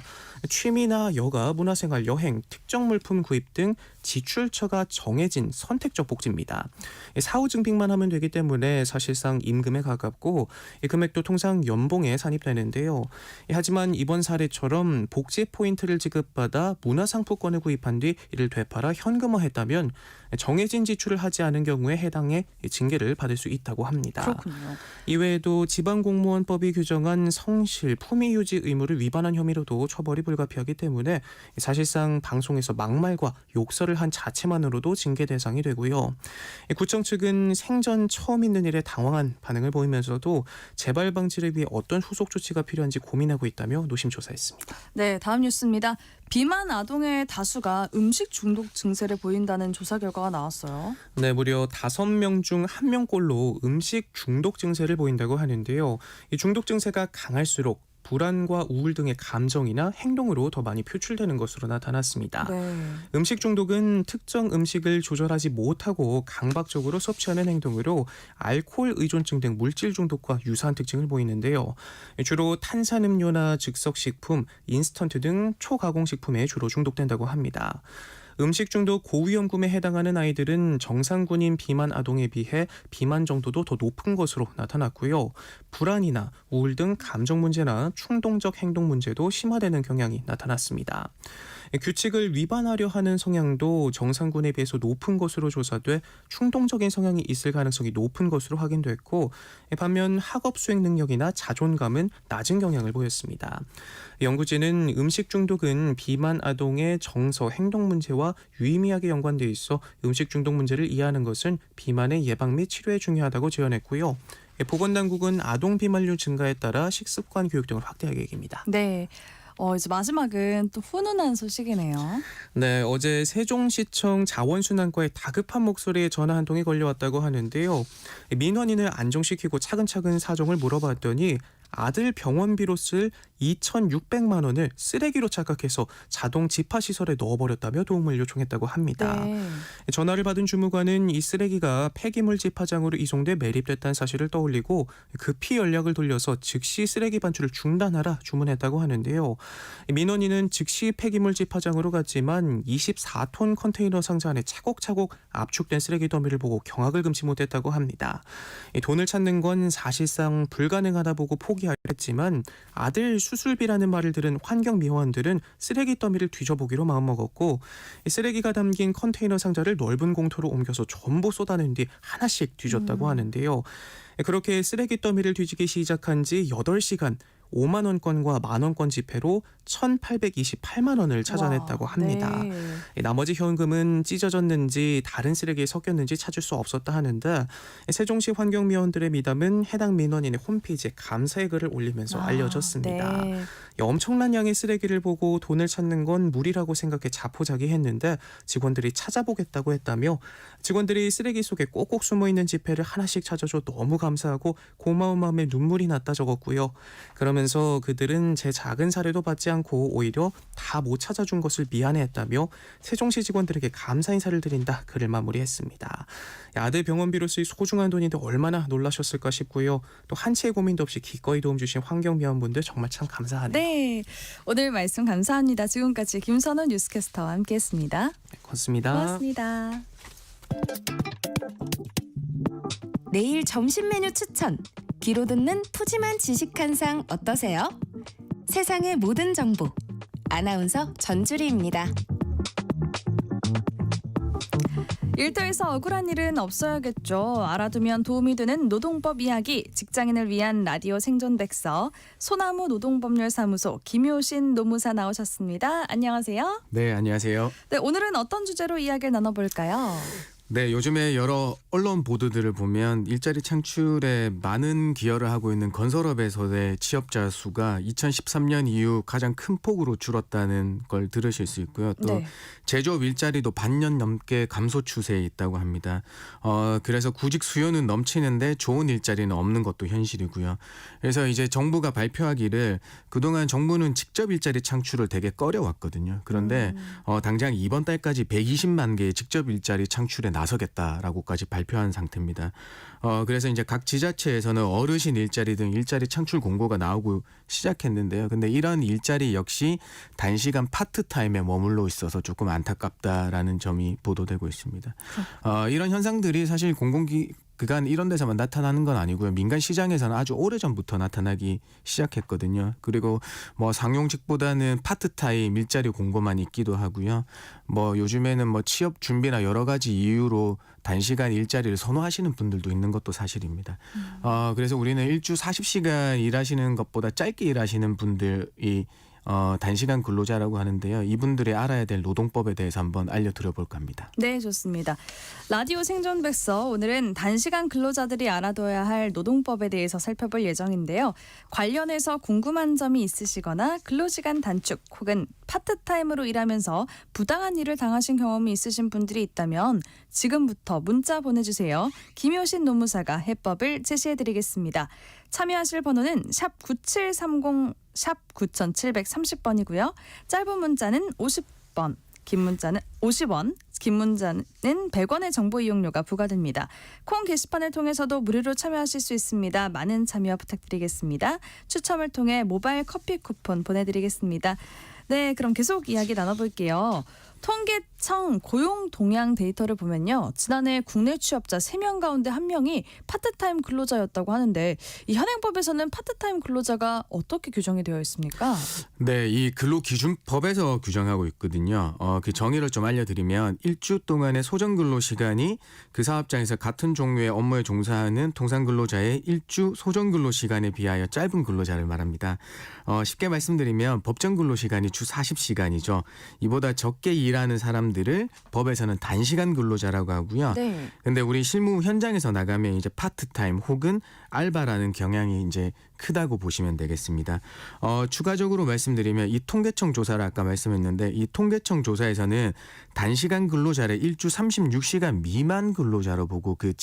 취미나 여가, 문화생활, 여행, 특정 물품 구입 등 지출처가 정해진 선택적 복지입니다. 사후 증빙만 하면 되기 때문에 사실상 임금에 가깝고 이 금액도 통상 연봉에 산입되는데요. 하지만 이번 사례처럼 복지 포인트를 지급받아 문화상품권을 구입한 뒤 이를 되팔아 현금화했다면 정해진 지출을 하지 않은 경우에 해당의 징계를 받을 수 있다고 합니다. 그렇군요. 이외에도 지방공무원법이 규정한 성실, 품위유지 의무를 위반한 혐의로도 처벌이 불가피하기 때문에 사실상 방송에서 막말과 욕설을 한 자체만으로도 징계 대상이 되고요. 구청 측은 생전 처음 있는 일에 당황한 반응을 보이면서도 재발 방지를 위해 어떤 후속 조치가 필요한지 고민하고 있다며 노심초사했습니다. 네, 다음 뉴스입니다. 비만 아동의 다수가 음식 중독 증세를 보인다는 조사 결과가 나왔어요. 네, 무려 5명 중 1명꼴로 음식 중독 중독 증세를 보인다고 하는데요. 이 중독 증세가 강할수록 불안과 우울 등의 감정이나 행동으로 더 많이 표출되는 것으로 나타났습니다. 네. 음식 중독은 특정 음식을 조절하지 못하고 강박적으로 섭취하는 행동으로 알코올 의존증 등 물질 중독과 유사한 특징을 보이는데요. 주로 탄산음료나 즉석식품, 인스턴트 등 초가공식품에 주로 중독된다고 합니다. 음식 중독 고위험군에 해당하는 아이들은 정상군인 비만 아동에 비해 비만 정도도 더 높은 것으로 나타났고요. 불안이나 우울 등 감정 문제나 충동적 행동 문제도 심화되는 경향이 나타났습니다. 규칙을 위반하려 하는 성향도 정상군에 비해서 높은 것으로 조사돼 충동적인 성향이 있을 가능성이 높은 것으로 확인됐고, 반면 학업 수행 능력이나 자존감은 낮은 경향을 보였습니다. 연구진은 음식 중독은 비만 아동의 정서, 행동 문제와 유의미하게 연관돼 있어 음식 중독 문제를 이해하는 것은 비만의 예방 및 치료에 중요하다고 제언했고요. 보건당국은 아동 비만류 증가에 따라 식습관 교육 등을 확대할 계획입니다. 네. 이제 마지막은 또 훈훈한 소식이네요. 네, 어제 세종시청 자원순환과의 다급한 목소리에 전화 한 통이 걸려왔다고 하는데요. 민원인을 안정시키고 차근차근 사정을 물어봤더니 아들 병원비로 쓸 2,600만 원을 쓰레기로 착각해서 자동 집합시설에 넣어버렸다며 도움을 요청했다고 합니다. 네. 전화를 받은 주무관은 이 쓰레기가 폐기물 집화장으로 이송돼 매립됐다는 사실을 떠올리고 급히 연락을 돌려서 즉시 쓰레기 반출을 중단하라 주문했다고 하는데요. 민원인은 즉시 폐기물 집화장으로 갔지만 24톤 컨테이너 상자 안에 차곡차곡 압축된 쓰레기 더미를 보고 경악을 금치 못했다고 합니다. 돈을 찾는 건 사실상 불가능하다 보고 포기하였지만 아들 수술비라는 말을 들은 환경미화원들은 쓰레기 더미를 뒤져보기로 마음먹었고, 쓰레기가 담긴 컨테이너 상자를 넓은 공터로 옮겨서 전부 쏟아낸 뒤 하나씩 뒤졌다고 하는데요. 그렇게 쓰레기 더미를 뒤지기 시작한 지 8시간 5만 원권과 만 원권 지폐로 1,828만 원을 찾아냈다고 합니다. 네. 나머지 현금은 찢어졌는지 다른 쓰레기에 섞였는지 찾을 수 없었다 하는데, 세종시 환경미화원들의 미담은 해당 민원인의 홈페이지에 감사의 글을 올리면서 알려졌습니다. 네. 엄청난 양의 쓰레기를 보고 돈을 찾는 건 무리라고 생각해 자포자기했는데 직원들이 찾아보겠다고 했다며, 직원들이 쓰레기 속에 꼭꼭 숨어있는 지폐를 하나씩 찾아줘 너무 감사하고 고마운 마음에 눈물이 났다 적었고요. 그러면서 그들은 제 작은 사례도 받지 않고 오히려 다 못 찾아준 것을 미안해했다며 세종시 직원들에게 감사 인사를 드린다 글을 마무리했습니다. 아들 병원비로 쓰인 소중한 돈인데 얼마나 놀라셨을까 싶고요. 또 한치의 고민도 없이 기꺼이 도움 주신 환경미화원분들 정말 참 감사하네요. 네. 오늘 말씀 감사합니다. 지금까지 김선원 뉴스캐스터와 함께했습니다. 고맙습니다. 고맙습니다. 내일 점심 메뉴 추천. 귀로 듣는 푸짐한 지식 한 상 어떠세요? 세상의 모든 정보. 아나운서 전주리입니다. 일터에서 억울한 일은 없어야겠죠. 알아두면 도움이 되는 노동법 이야기, 직장인을 위한 라디오 생존 백서, 소나무 노동법률사무소 김효신 노무사 나오셨습니다. 안녕하세요. 네, 안녕하세요. 네, 오늘은 어떤 주제로 이야기를 나눠볼까요? 네, 요즘에 여러 언론 보도들을 보면 일자리 창출에 많은 기여를 하고 있는 건설업에서의 취업자 수가 2013년 이후 가장 큰 폭으로 줄었다는 걸 들으실 수 있고요. 또 네. 제조업 일자리도 반년 넘게 감소 추세에 있다고 합니다. 그래서 구직 수요는 넘치는데 좋은 일자리는 없는 것도 현실이고요. 그래서 이제 정부가 발표하기를 그동안 정부는 직접 일자리 창출을 되게 꺼려왔거든요. 그런데 당장 이번 달까지 120만 개의 직접 일자리 창출에 나서겠다라고까지 발표한 상태입니다. 그래서 이제 각 지자체에서는 어르신 일자리 등 일자리 창출 공고가 나오고 시작했는데요. 근데 이런 일자리 역시 단시간 파트타임에 머물러 있어서 조금 안타깝다라는 점이 보도되고 있습니다. 이런 현상들이 사실 공공기관 이런 데서만 나타나는 건 아니고요. 민간 시장에서는 아주 오래전부터 나타나기 시작했거든요. 그리고 뭐 상용직보다는 파트타임 일자리 공고만 있기도 하고요. 뭐 요즘에는 뭐 취업 준비나 여러 가지 이유로 단시간 일자리를 선호하시는 분들도 있는 것도 사실입니다. 그래서 우리는 일주 40시간 일하시는 것보다 짧게 일하시는 분들이 단시간 근로자라고 하는데요. 이분들이 알아야 될 노동법에 대해서 한번 알려드려볼까 합니다. 네, 좋습니다. 라디오 생존 백서 오늘은 단시간 근로자들이 알아둬야 할 노동법에 대해서 살펴볼 예정인데요. 관련해서 궁금한 점이 있으시거나 근로시간 단축 혹은 파트타임으로 일하면서 부당한 일을 당하신 경험이 있으신 분들이 있다면 지금부터 문자 보내주세요. 김효신 노무사가 해법을 제시해드리겠습니다. 참여하실 번호는 샵 9730, 샵 9730번이고요. 짧은 문자는 50번, 긴 문자는 50원, 긴 문자는 100원의 정보 이용료가 부과됩니다. 콩 게시판을 통해서도 무료로 참여하실 수 있습니다. 많은 참여 부탁드리겠습니다. 추첨을 통해 모바일 커피 쿠폰 보내드리겠습니다. 네, 그럼 계속 이야기 나눠볼게요. 통계청 고용 동향 데이터를 보면요. 지난해 국내 취업자 3명 가운데 1명이 파트타임 근로자였다고 하는데 이 현행법에서는 파트타임 근로자가 어떻게 규정이 되어 있습니까? 네, 이 근로기준법에서 규정하고 있거든요. 그 정의를 좀 알려드리면 일주 동안의 소정 근로 시간이 그 사업장에서 같은 종류의 업무에 종사하는 통상 근로자의 일주 소정 근로 시간에 비하여 짧은 근로자를 말합니다. 쉽게 말씀드리면 법정 근로 시간이 주 40시간이죠. 이보다 적게 일하는 사람들을 법에서는 단시간 근로자라고 하고요. 네. 근데 우리 실무 현장에서 나가면 이제 파트타임 혹은 알바라는 경향이 이제 크다고 보시면 되겠습니다. 추가적으로 말씀드리면 이 통계청 조사를 아까 말씀했는데 이 통계청 조사에서는 단시간 근로자를 일주 36시간 미만 근로자로 보고 그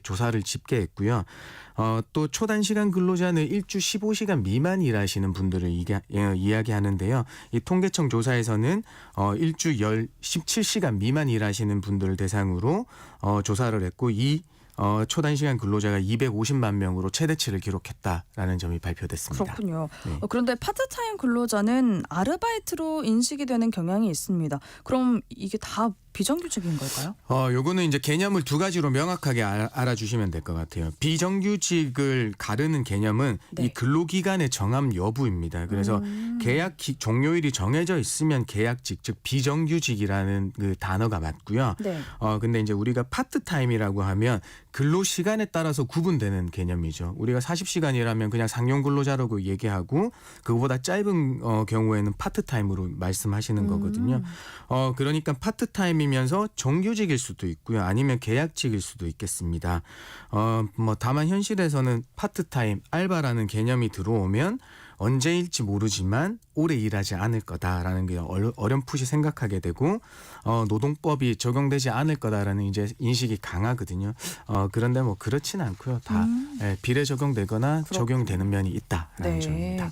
조사를 집계했고요. 또 초단시간 근로자는 일주 15시간 미만 일하시는 분들을 이야기하는데요. 이 통계청 조사에서는 일주 17시간 미만 일하시는 분들을 대상으로 조사를 했고 이 초단시간 근로자가 250만 명으로 최대치를 기록했다라는 점이 발표됐습니다. 그렇군요. 네. 그런데 파트타임 근로자는 아르바이트로 인식이 되는 경향이 있습니다. 그럼 이게 다 비정규직인 걸까요? 요거는 이제 개념을 두 가지로 명확하게 알아주시면 될 것 같아요. 비정규직을 가르는 개념은 네. 이 근로기간의 정함 여부입니다. 그래서 계약 종료일이 정해져 있으면 계약직, 즉 비정규직이라는 그 단어가 맞고요. 네. 근데 이제 우리가 파트타임이라고 하면 근로 시간에 따라서 구분되는 개념이죠. 우리가 40시간 일하면 그냥 상용 근로자라고 얘기하고 그거보다 짧은 경우에는 파트타임으로 말씀하시는 거거든요. 그러니까 파트타임이면서 정규직일 수도 있고요. 아니면 계약직일 수도 있겠습니다. 다만 현실에서는 파트타임, 알바라는 개념이 들어오면 언제일지 모르지만 오래 일하지 않을 거다라는 게 어렴풋이 생각하게 되고 노동법이 적용되지 않을 거다라는 이제 인식이 강하거든요. 그런데 뭐 그렇지는 않고요. 다 비례 적용되거나 적용되는 면이 있다라는 점입니다.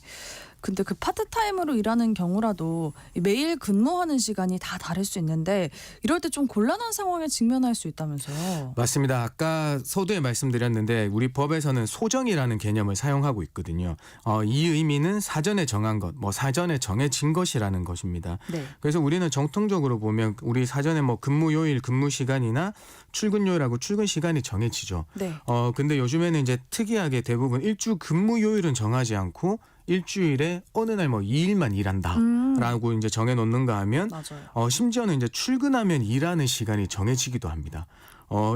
근데 그 파트타임으로 일하는 경우라도 매일 근무하는 시간이 다 다를 수 있는데 이럴 때 좀 곤란한 상황에 직면할 수 있다면서요. 맞습니다. 아까 서두에 말씀드렸는데 우리 법에서는 소정이라는 개념을 사용하고 있거든요. 이 의미는 사전에 정한 것, 사전에 정해진 것이라는 것입니다. 네. 그래서 우리는 정통적으로 보면 우리 사전에 근무 요일, 근무 시간이나 출근 요일하고 출근 시간이 정해지죠. 네. 근데 요즘에는 이제 특이하게 대부분 일주 근무 요일은 정하지 않고 일주일에 어느 날 2일만 일한다라고 이제 정해놓는가 하면 맞아요. 심지어는 이제 출근하면 일하는 시간이 정해지기도 합니다.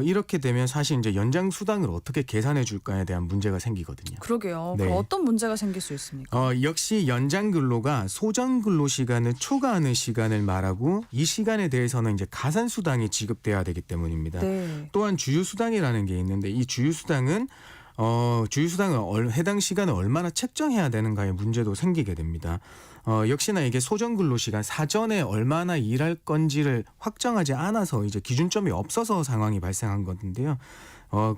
이렇게 되면 사실 이제 연장 수당을 어떻게 계산해 줄까에 대한 문제가 생기거든요. 그러게요. 네. 그럼 어떤 문제가 생길 수 있습니까? 역시 연장 근로가 소정 근로 시간을 초과하는 시간을 말하고 이 시간에 대해서는 이제 가산 수당이 지급돼야 되기 때문입니다. 네. 또한 주휴 수당이라는 게 있는데 이 주휴 수당은 해당 시간을 얼마나 책정해야 되는가의 문제도 생기게 됩니다. 역시나 이게 소정 근로 시간 사전에 얼마나 일할 건지를 확정하지 않아서 이제 기준점이 없어서 상황이 발생한 건데요.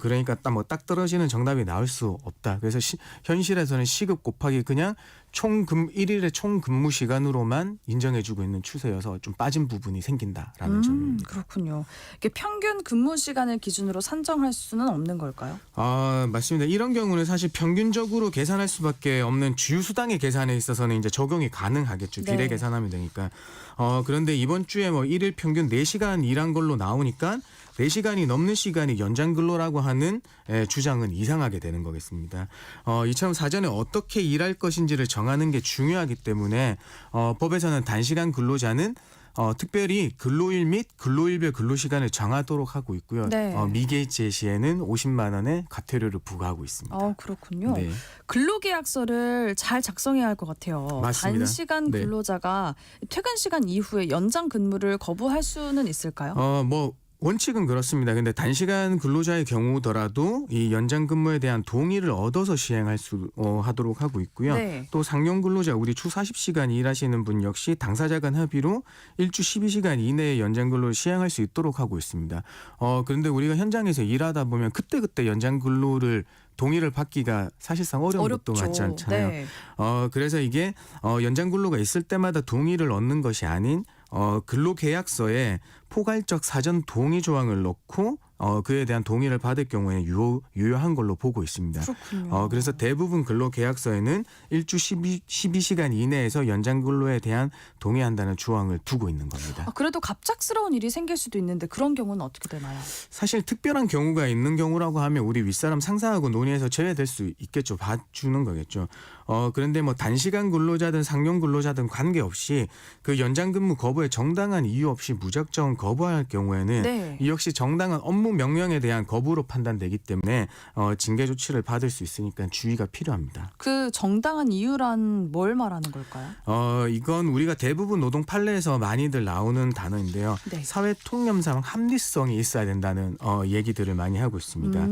그러니까 딱 떨어지는 정답이 나올 수 없다. 그래서 현실에서는 시급 곱하기 그냥 일일의 총 근무 시간으로만 인정해주고 있는 추세여서 좀 빠진 부분이 생긴다라는 점입니다. 그렇군요. 이게 평균 근무 시간을 기준으로 산정할 수는 없는 걸까요? 맞습니다. 이런 경우는 사실 평균적으로 계산할 수밖에 없는 주휴수당의 계산에 있어서는 이제 적용이 가능하겠죠. 비례 네. 계산하면 되니까. 그런데 이번 주에 일일 평균 4시간 일한 걸로 나오니까 4시간이 넘는 시간이 연장 근로라고 하는 주장은 이상하게 되는 거겠습니다. 이처럼 사전에 어떻게 일할 것인지를 정하는 게 중요하기 때문에 법에서는 단시간 근로자는 특별히 근로일 및 근로일별 근로시간을 정하도록 하고 있고요. 네. 미개입 시에는 50만 원의 과태료를 부과하고 있습니다. 그렇군요. 네. 근로계약서를 잘 작성해야 할 것 같아요. 맞습니다. 단시간 네. 근로자가 퇴근 시간 이후에 연장 근무를 거부할 수는 있을까요? 원칙은 그렇습니다. 근데 단시간 근로자의 경우더라도 이 연장 근무에 대한 동의를 얻어서 시행할 수 하도록 하고 있고요. 네. 또 상용 근로자 우리 주 40시간 일하시는 분 역시 당사자 간 합의로 일주 12시간 이내에 연장 근로를 시행할 수 있도록 하고 있습니다. 그런데 우리가 현장에서 일하다 보면 그때그때 연장 근로를 동의를 받기가 사실상 어려운 것도 맞지 않잖아요. 네. 그래서 이게 연장 근로가 있을 때마다 동의를 얻는 것이 아닌 근로계약서에 포괄적 사전 동의 조항을 넣고 그에 대한 동의를 받을 경우에 유효한 걸로 보고 있습니다. 그렇군요. 그래서 대부분 근로계약서에는 일주 12시간 이내에서 연장 근로에 대한 동의한다는 조항을 두고 있는 겁니다. 그래도 갑작스러운 일이 생길 수도 있는데 그런 경우는 어떻게 되나요? 사실 특별한 경우가 있는 경우라고 하면 우리 윗사람 상사하고 논의해서 제외될 수 있겠죠. 봐주는 거겠죠. 그런데 뭐 단시간 근로자든 상용 근로자든 관계없이 그 연장 근무 거부에 정당한 이유 없이 무작정 거부할 경우에는 네. 이 역시 정당한 업무 명령에 대한 거부로 판단되기 때문에 징계 조치를 받을 수 있으니까 주의가 필요합니다. 그 정당한 이유란 뭘 말하는 걸까요? 이건 우리가 대부분 노동 판례에서 많이들 나오는 단어인데요. 네. 사회 통념상 합리성이 있어야 된다는 얘기들을 많이 하고 있습니다.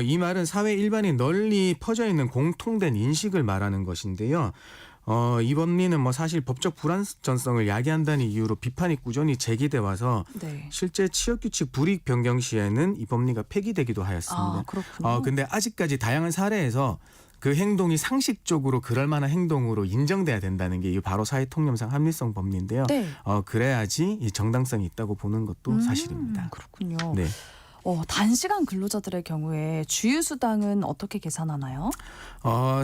이 말은 사회 일반이 널리 퍼져 있는 공통된 인식을 말하는 것인데요. 이 법리는 뭐 사실 법적 불완전성을 야기한다는 이유로 비판이 꾸준히 제기돼 와서 네. 실제 취업규칙 불이익 변경 시에는 이 법리가 폐기되기도 하였습니다. 그렇군요. 근데 아직까지 다양한 사례에서 그 행동이 상식적으로 그럴 만한 행동으로 인정돼야 된다는 게 바로 사회 통념상 합리성 법리인데요. 네. 그래야지 이 정당성이 있다고 보는 것도 사실입니다. 그렇군요. 네. 단시간 근로자들의 경우에 주휴수당은 어떻게 계산하나요?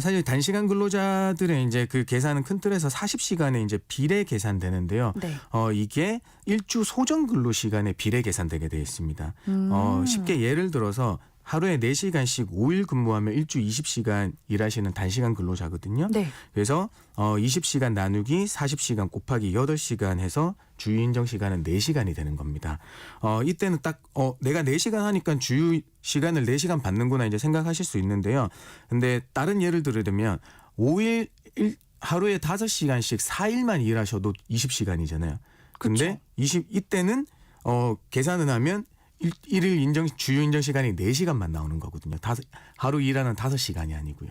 사실 단시간 근로자들의 이제 그 계산은 큰 틀에서 40시간에 이제 비례 계산되는데요. 네. 이게 일주 소정 근로 시간에 비례 계산되게 되어 있습니다. 쉽게 예를 들어서 하루에 4시간씩 5일 근무하면 일주 20시간 일하시는 단시간 근로자거든요. 네. 그래서 20시간 나누기 40시간 곱하기 8시간 해서 주휴 인정 시간은 4시간이 되는 겁니다. 이때는 딱 내가 4시간 하니까 주휴 시간을 4시간 받는구나 이제 생각하실 수 있는데요. 근데 다른 예를 들면 5일 하루에 5시간씩 4일만 일하셔도 20시간이잖아요. 근데 이때는 계산을 하면 일일 주휴 인정 시간이 4시간만 나오는 거거든요. 하루 일하는 5시간이 아니고요.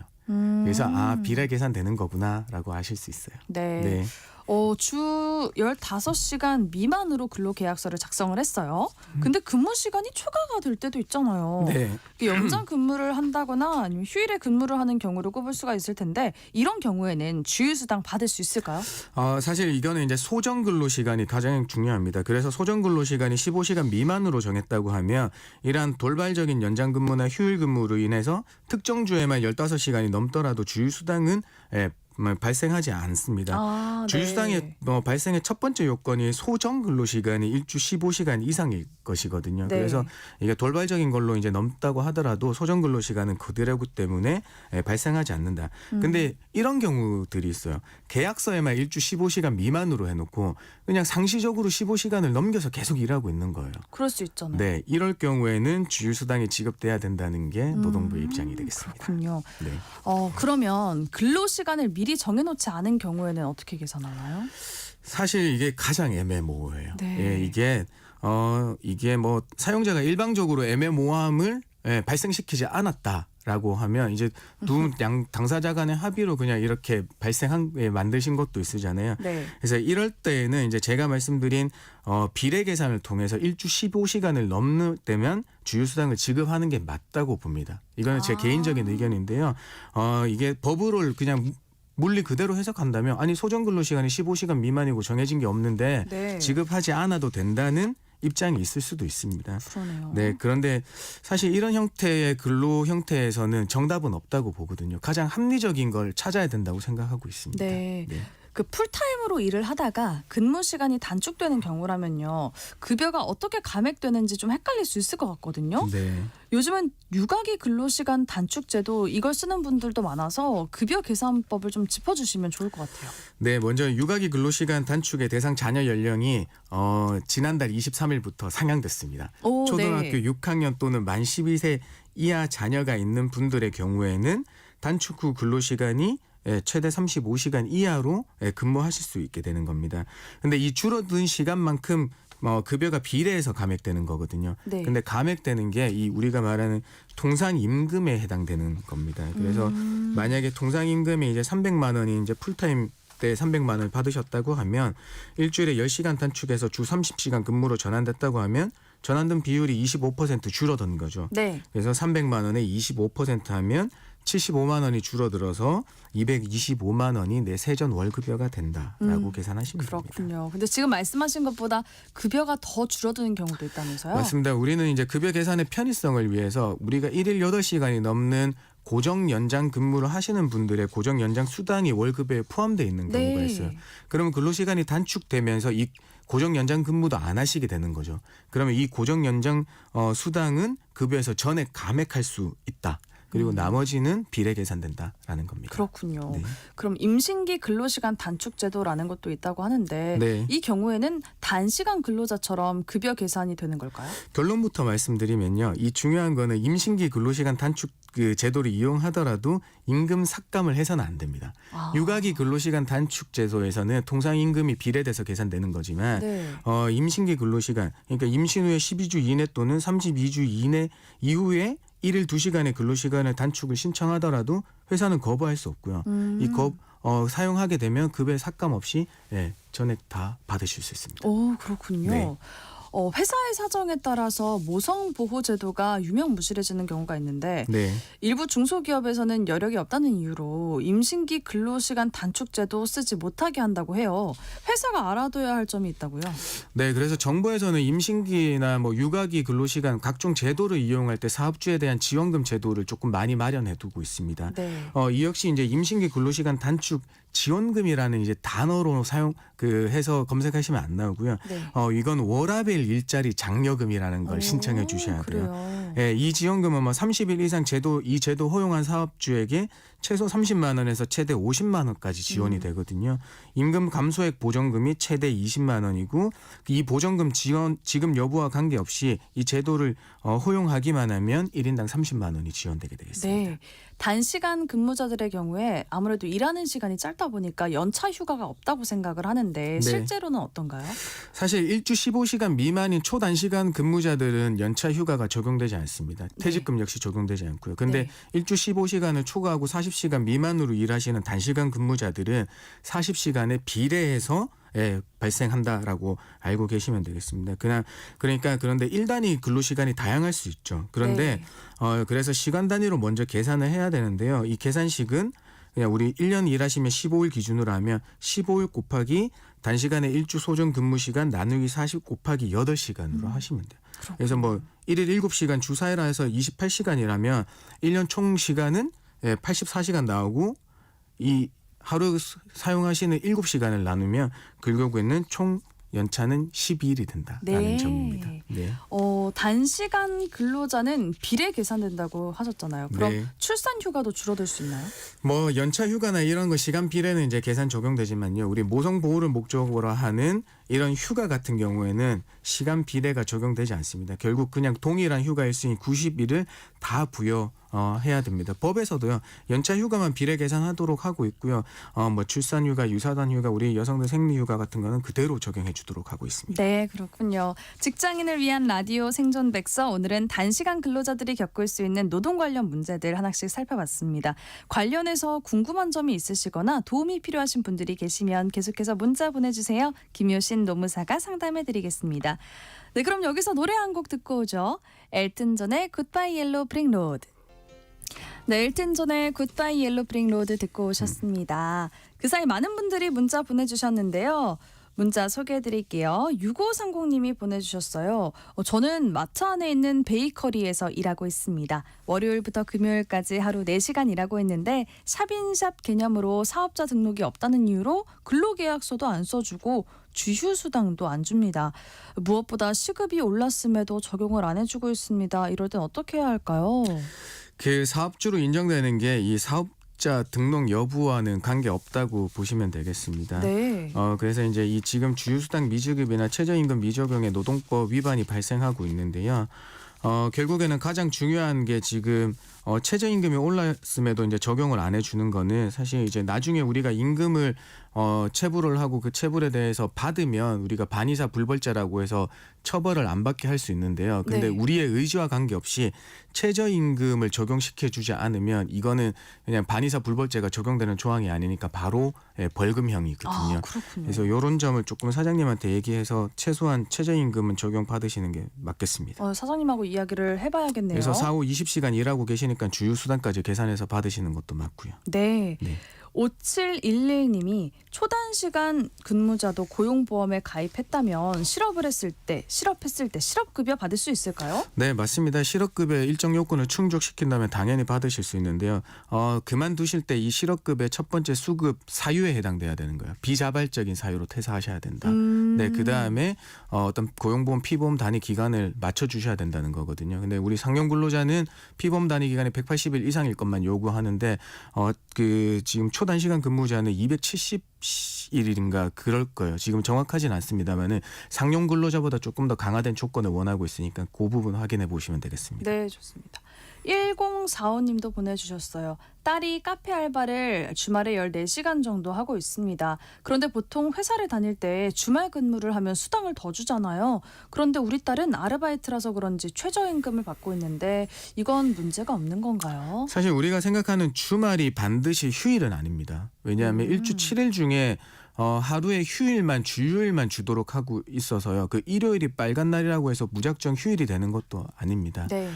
그래서 비례 계산되는 거구나라고 아실 수 있어요. 네. 네. 주 15시간 미만으로 근로계약서를 작성을 했어요. 근데 근무 시간이 초과가 될 때도 있잖아요. 네. 연장 근무를 한다거나 아니면 휴일에 근무를 하는 경우를 꼽을 수가 있을 텐데 이런 경우에는 주휴수당 받을 수 있을까요? 사실 이거는 이제 소정 근로 시간이 가장 중요합니다. 그래서 소정 근로 시간이 15시간 미만으로 정했다고 하면 이러한 돌발적인 연장 근무나 휴일 근무로 인해서 특정 주에만 15시간이 넘더라도 주휴수당은 발생하지 않습니다. 주휴수당의 발생의 첫 번째 요건이 소정 근로 시간이 일주 15시간 이상일 것이거든요. 네. 그래서 이게 돌발적인 걸로 이제 넘다고 하더라도 소정 근로 시간은 그대로기 때문에 발생하지 않는다. 근데 이런 경우들이 있어요. 계약서에만 일주 15시간 미만으로 해놓고 그냥 상시적으로 15시간을 넘겨서 계속 일하고 있는 거예요. 그럴 수 있잖아요. 네, 이럴 경우에는 주휴수당이 지급돼야 된다는 게 노동부의 입장이 되겠습니다. 그렇군요. 네. 그러면 근로 시간을 미리 정해놓지 않은 경우에는 어떻게 계산하나요? 사실 이게 가장 애매모호해요. 네. 이게 뭐 사용자가 일방적으로 애매모호함을 발생시키지 않았다라고 하면 이제 두 당사자 간의 합의로 그냥 이렇게 만드신 것도 있으잖아요. 네. 그래서 이럴 때에는 이제 제가 말씀드린 비례 계산을 통해서 일주 15시간을 넘는 때면 주휴수당을 지급하는 게 맞다고 봅니다. 이거는 제 개인적인 의견인데요. 이게 법으로 그냥 물리 그대로 해석한다면 소정 근로 시간이 15시간 미만이고 정해진 게 없는데 네. 지급하지 않아도 된다는 입장이 있을 수도 있습니다. 그러네요. 네, 그런데 사실 이런 형태의 근로 형태에서는 정답은 없다고 보거든요. 가장 합리적인 걸 찾아야 된다고 생각하고 있습니다. 네. 그 풀타임으로 일을 하다가 근무 시간이 단축되는 경우라면요. 급여가 어떻게 감액되는지 좀 헷갈릴 수 있을 것 같거든요. 네. 요즘은 육아기 근로시간 단축제도 이걸 쓰는 분들도 많아서 급여 계산법을 좀 짚어주시면 좋을 것 같아요. 네, 먼저 육아기 근로시간 단축의 대상 자녀 연령이 지난달 23일부터 상향됐습니다. 오, 초등학교 네. 6학년 또는 만 12세 이하 자녀가 있는 분들의 경우에는 단축 후 근로시간이 최대 35시간 이하로 근무하실 수 있게 되는 겁니다. 근데 이 줄어든 시간만큼 급여가 비례해서 감액되는 거거든요. 네. 근데 감액되는 게 이 우리가 말하는 통상임금에 해당되는 겁니다. 그래서 만약에 통상임금이 이제 300만 원이 이제 풀타임 때 300만 원을 받으셨다고 하면 일주일에 10시간 단축해서 주 30시간 근무로 전환됐다고 하면 전환된 비율이 25% 줄어든 거죠. 네. 그래서 300만 원에 25% 하면 75만 원이 줄어들어서 225만 원이 내 세전 월급여가 된다라고 계산하시면 됩니다. 그렇군요. 근데 지금 말씀하신 것보다 급여가 더 줄어드는 경우도 있다면서요? 맞습니다. 우리는 이제 급여 계산의 편의성을 위해서 우리가 1일 8시간이 넘는 고정 연장 근무를 하시는 분들의 고정 연장 수당이 월급에 포함되어 있는 경우가 네. 있어요. 그러면 근로시간이 단축되면서 이 고정 연장 근무도 안 하시게 되는 거죠. 그러면 이 고정 연장 수당은 급여에서 전액 감액할 수 있다. 그리고 나머지는 비례 계산된다라는 겁니다. 그렇군요. 네. 그럼 임신기 근로시간 단축제도라는 것도 있다고 하는데 네. 이 경우에는 단시간 근로자처럼 급여 계산이 되는 걸까요? 결론부터 말씀드리면요. 이 중요한 거는 임신기 근로시간 단축 그 제도를 이용하더라도 임금 삭감을 해서는 안 됩니다. 아. 육아기 근로시간 단축 제도에서는 통상 임금이 비례돼서 계산되는 거지만 네. 임신기 근로시간 그러니까 임신 후에 12주 이내 또는 32주 이내 이후에 1일 2시간의 근로시간을 단축을 신청하더라도 회사는 거부할 수 없고요. 사용하게 되면 급여 삭감 없이 전액 다 받으실 수 있습니다. 오, 그렇군요. 네. 회사의 사정에 따라서 모성 보호 제도가 유명무실해지는 경우가 있는데 네. 일부 중소기업에서는 여력이 없다는 이유로 임신기 근로시간 단축제도 쓰지 못하게 한다고 해요. 회사가 알아둬야 할 점이 있다고요? 네, 그래서 정부에서는 임신기나 육아기 근로시간 각종 제도를 이용할 때 사업주에 대한 지원금 제도를 조금 많이 마련해두고 있습니다. 네. 이 역시 이제 임신기 근로시간 단축 지원금이라는 이제 단어로 해서 검색하시면 안 나오고요. 네. 이건 워라밸 일자리 장려금이라는 걸 신청해 주셔야 돼요. 그래요. 예, 이 지원금은 30일 이상 이 제도 허용한 사업주에게 최소 30만 원에서 최대 50만 원까지 지원이 되거든요. 임금 감소액 보전금이 최대 20만 원이고 이 보전금 지급 여부와 관계없이 이 제도를 허용하기만 하면 1인당 30만 원이 지원되게 되겠습니다. 네. 단시간 근무자들의 경우에 아무래도 일하는 시간이 짧다 보니까 연차 휴가가 없다고 생각을 하는데 실제로는 어떤가요? 사실 일주 15시간 미만인 초단시간 근무자들은 연차 휴가가 적용되지 않습니다. 퇴직금 역시 적용되지 않고요. 근데 일주 15시간을 초과하고 40시간 미만으로 일하시는 단시간 근무자들은 40시간에 비례해서 발생한다라고 알고 계시면 되겠습니다. 그런데 1단위 근로시간이 다양할 수 있죠. 그런데 그래서 시간 단위로 먼저 계산을 해야 되는데요. 이 계산식은 그냥 우리 1년 일하시면 15일 기준으로 하면 15일 곱하기 단시간의 일주 소정 근무 시간 나누기 40 곱하기 8시간으로 하시면 돼요. 그래서 1일 7시간 주 4일 해서 28시간이라면 1년 총 시간은 84시간 나오고 이 하루 사용하시는 7시간을 나누면 결국에는 총 연차는 12일이 된다라는 점입니다. 네. 단시간 근로자는 비례 계산된다고 하셨잖아요. 그럼 네. 출산 휴가도 줄어들 수 있나요? 연차 휴가나 이런 거 시간 비례는 이제 계산 적용되지만요. 우리 모성 보호를 목적으로 하는 이런 휴가 같은 경우에는 시간 비례가 적용되지 않습니다. 결국 그냥 동일한 휴가 일수인 90일을 다 부여해야 됩니다. 법에서도요. 연차 휴가만 비례 계산하도록 하고 있고요. 출산 휴가, 유사단 휴가, 우리 여성들 생리 휴가 같은 거는 그대로 적용해 주도록 하고 있습니다. 네, 그렇군요. 직장인을 위한 라디오 생존 백서, 오늘은 단시간 근로자들이 겪을 수 있는 노동 관련 문제들 하나씩 살펴봤습니다. 관련해서 궁금한 점이 있으시거나 도움이 필요하신 분들이 계시면 계속해서 문자 보내주세요. 김효신 노무사가 상담해드리겠습니다. 네, 그럼 여기서 노래 한 곡 듣고 오죠. 엘튼 존의 굿바이 옐로우 브릭 로드. 네, 엘튼 존의 굿바이 옐로우 브릭 로드 듣고 오셨습니다. 그 사이 많은 분들이 문자 보내주셨는데요. 문자 소개해드릴게요. 6530님이 보내주셨어요. 저는 마트 안에 있는 베이커리에서 일하고 있습니다. 월요일부터 금요일까지 하루 4시간 일하고 있는데 샵인샵 개념으로 사업자 등록이 없다는 이유로 근로계약서도 안 써주고 주휴수당도 안 줍니다. 무엇보다 시급이 올랐음에도 적용을 안 해주고 있습니다. 이럴 땐 어떻게 해야 할까요? 그 사업주로 인정되는 게 이 사업자 등록 여부와는 관계 없다고 보시면 되겠습니다. 네. 그래서 이제 이 지금 주휴수당 미지급이나 최저임금 미적용의 노동법 위반이 발생하고 있는데요. 결국에는 가장 중요한 게 지금 최저임금이 올랐음에도 이제 적용을 안 해주는 거는 사실 이제 나중에 우리가 임금을 체불을 하고 그 체불에 대해서 받으면 우리가 반의사 불벌죄라고 해서 처벌을 안 받게 할 수 있는데요. 근데 네. 우리의 의지와 관계없이 최저임금을 적용시켜 주지 않으면 이거는 그냥 반의사 불벌죄가 적용되는 조항이 아니니까 바로 벌금형이거든요. 그렇군요. 그래서 이런 점을 조금 사장님한테 얘기해서 최소한 최저임금은 적용받으시는 게 맞겠습니다. 사장님하고 이야기를 해봐야겠네요. 그래서 4호 20시간 일하고 계시니까 주휴수당까지 계산해서 받으시는 것도 맞고요. 네. 네. 5711님이 초단시간 근무자도 고용보험에 가입했다면 실업했을 때 실업급여 받을 수 있을까요? 네, 맞습니다. 실업급여 일정 요건을 충족시킨다면 당연히 받으실 수 있는데요. 그만두실 때 이 실업급의 첫 번째 수급 사유에 해당돼야 되는 거예요. 비자발적인 사유로 퇴사하셔야 된다. 네, 그다음에 어떤 고용보험 피보험 단위 기간을 맞춰주셔야 된다는 거거든요. 근데 우리 상용 근로자는 피보험 단위 기간이 180일 이상일 것만 요구하는데 지금 초단시간 근무자는 270일인가 그럴 거예요. 지금 정확하진 않습니다만은 상용 근로자보다 조금 더 강화된 조건을 원하고 있으니까 그 부분 확인해 보시면 되겠습니다. 네, 좋습니다. 1045님도 보내주셨어요. 딸이 카페 알바를 주말에 14시간 정도 하고 있습니다. 그런데 보통 회사를 다닐 때 주말 근무를 하면 수당을 더 주잖아요. 그런데 우리 딸은 아르바이트라서 그런지 최저임금을 받고 있는데 이건 문제가 없는 건가요? 사실 우리가 생각하는 주말이 반드시 휴일은 아닙니다. 왜냐하면 일주 7일 중에 하루에 휴일만 주요일만 주도록 하고 있어서요. 그 일요일이 빨간 날이라고 해서 무작정 휴일이 되는 것도 아닙니다. 네.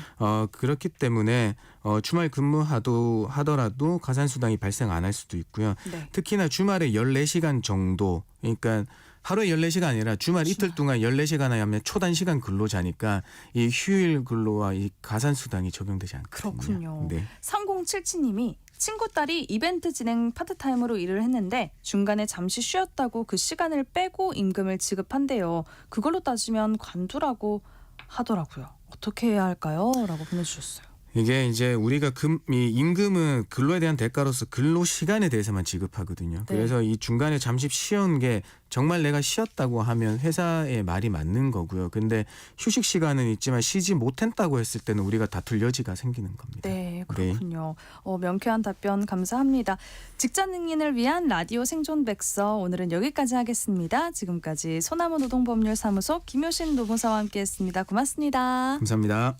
그렇기 때문에 주말 근무하더라도 가산수당이 발생 안 할 수도 있고요. 네. 특히나 주말에 14시간 정도, 그러니까 하루에 14시간 아니라 주말 이틀 동안 14시간 하면 초단시간 근로자니까 이 휴일 근로와 이 가산수당이 적용되지 않거든요. 그렇군요. 네. 3077님이 친구 딸이 이벤트 진행 파트타임으로 일을 했는데 중간에 잠시 쉬었다고 그 시간을 빼고 임금을 지급한대요. 그걸로 따지면 관두라고 하더라고요. 어떻게 해야 할까요? 라고 보내주셨어요. 이게 이제 우리가 이 임금은 근로에 대한 대가로서 근로 시간에 대해서만 지급하거든요. 네. 그래서 이 중간에 잠시 쉬은 게 정말 내가 쉬었다고 하면 회사의 말이 맞는 거고요. 근데 휴식 시간은 있지만 쉬지 못했다고 했을 때는 우리가 다툴 여지가 생기는 겁니다. 네, 그렇군요. 명쾌한 답변 감사합니다. 직장 승인을 위한 라디오 생존 백서 오늘은 여기까지 하겠습니다. 지금까지 소나무 노동법률사무소 김효신 노무사와 함께했습니다. 고맙습니다. 감사합니다.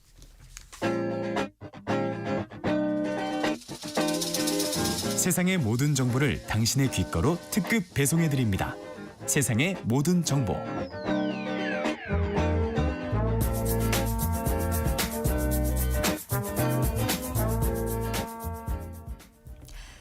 세상의 모든 정보를 당신의 귓거로 특급 배송해드립니다. 세상의 모든 정보.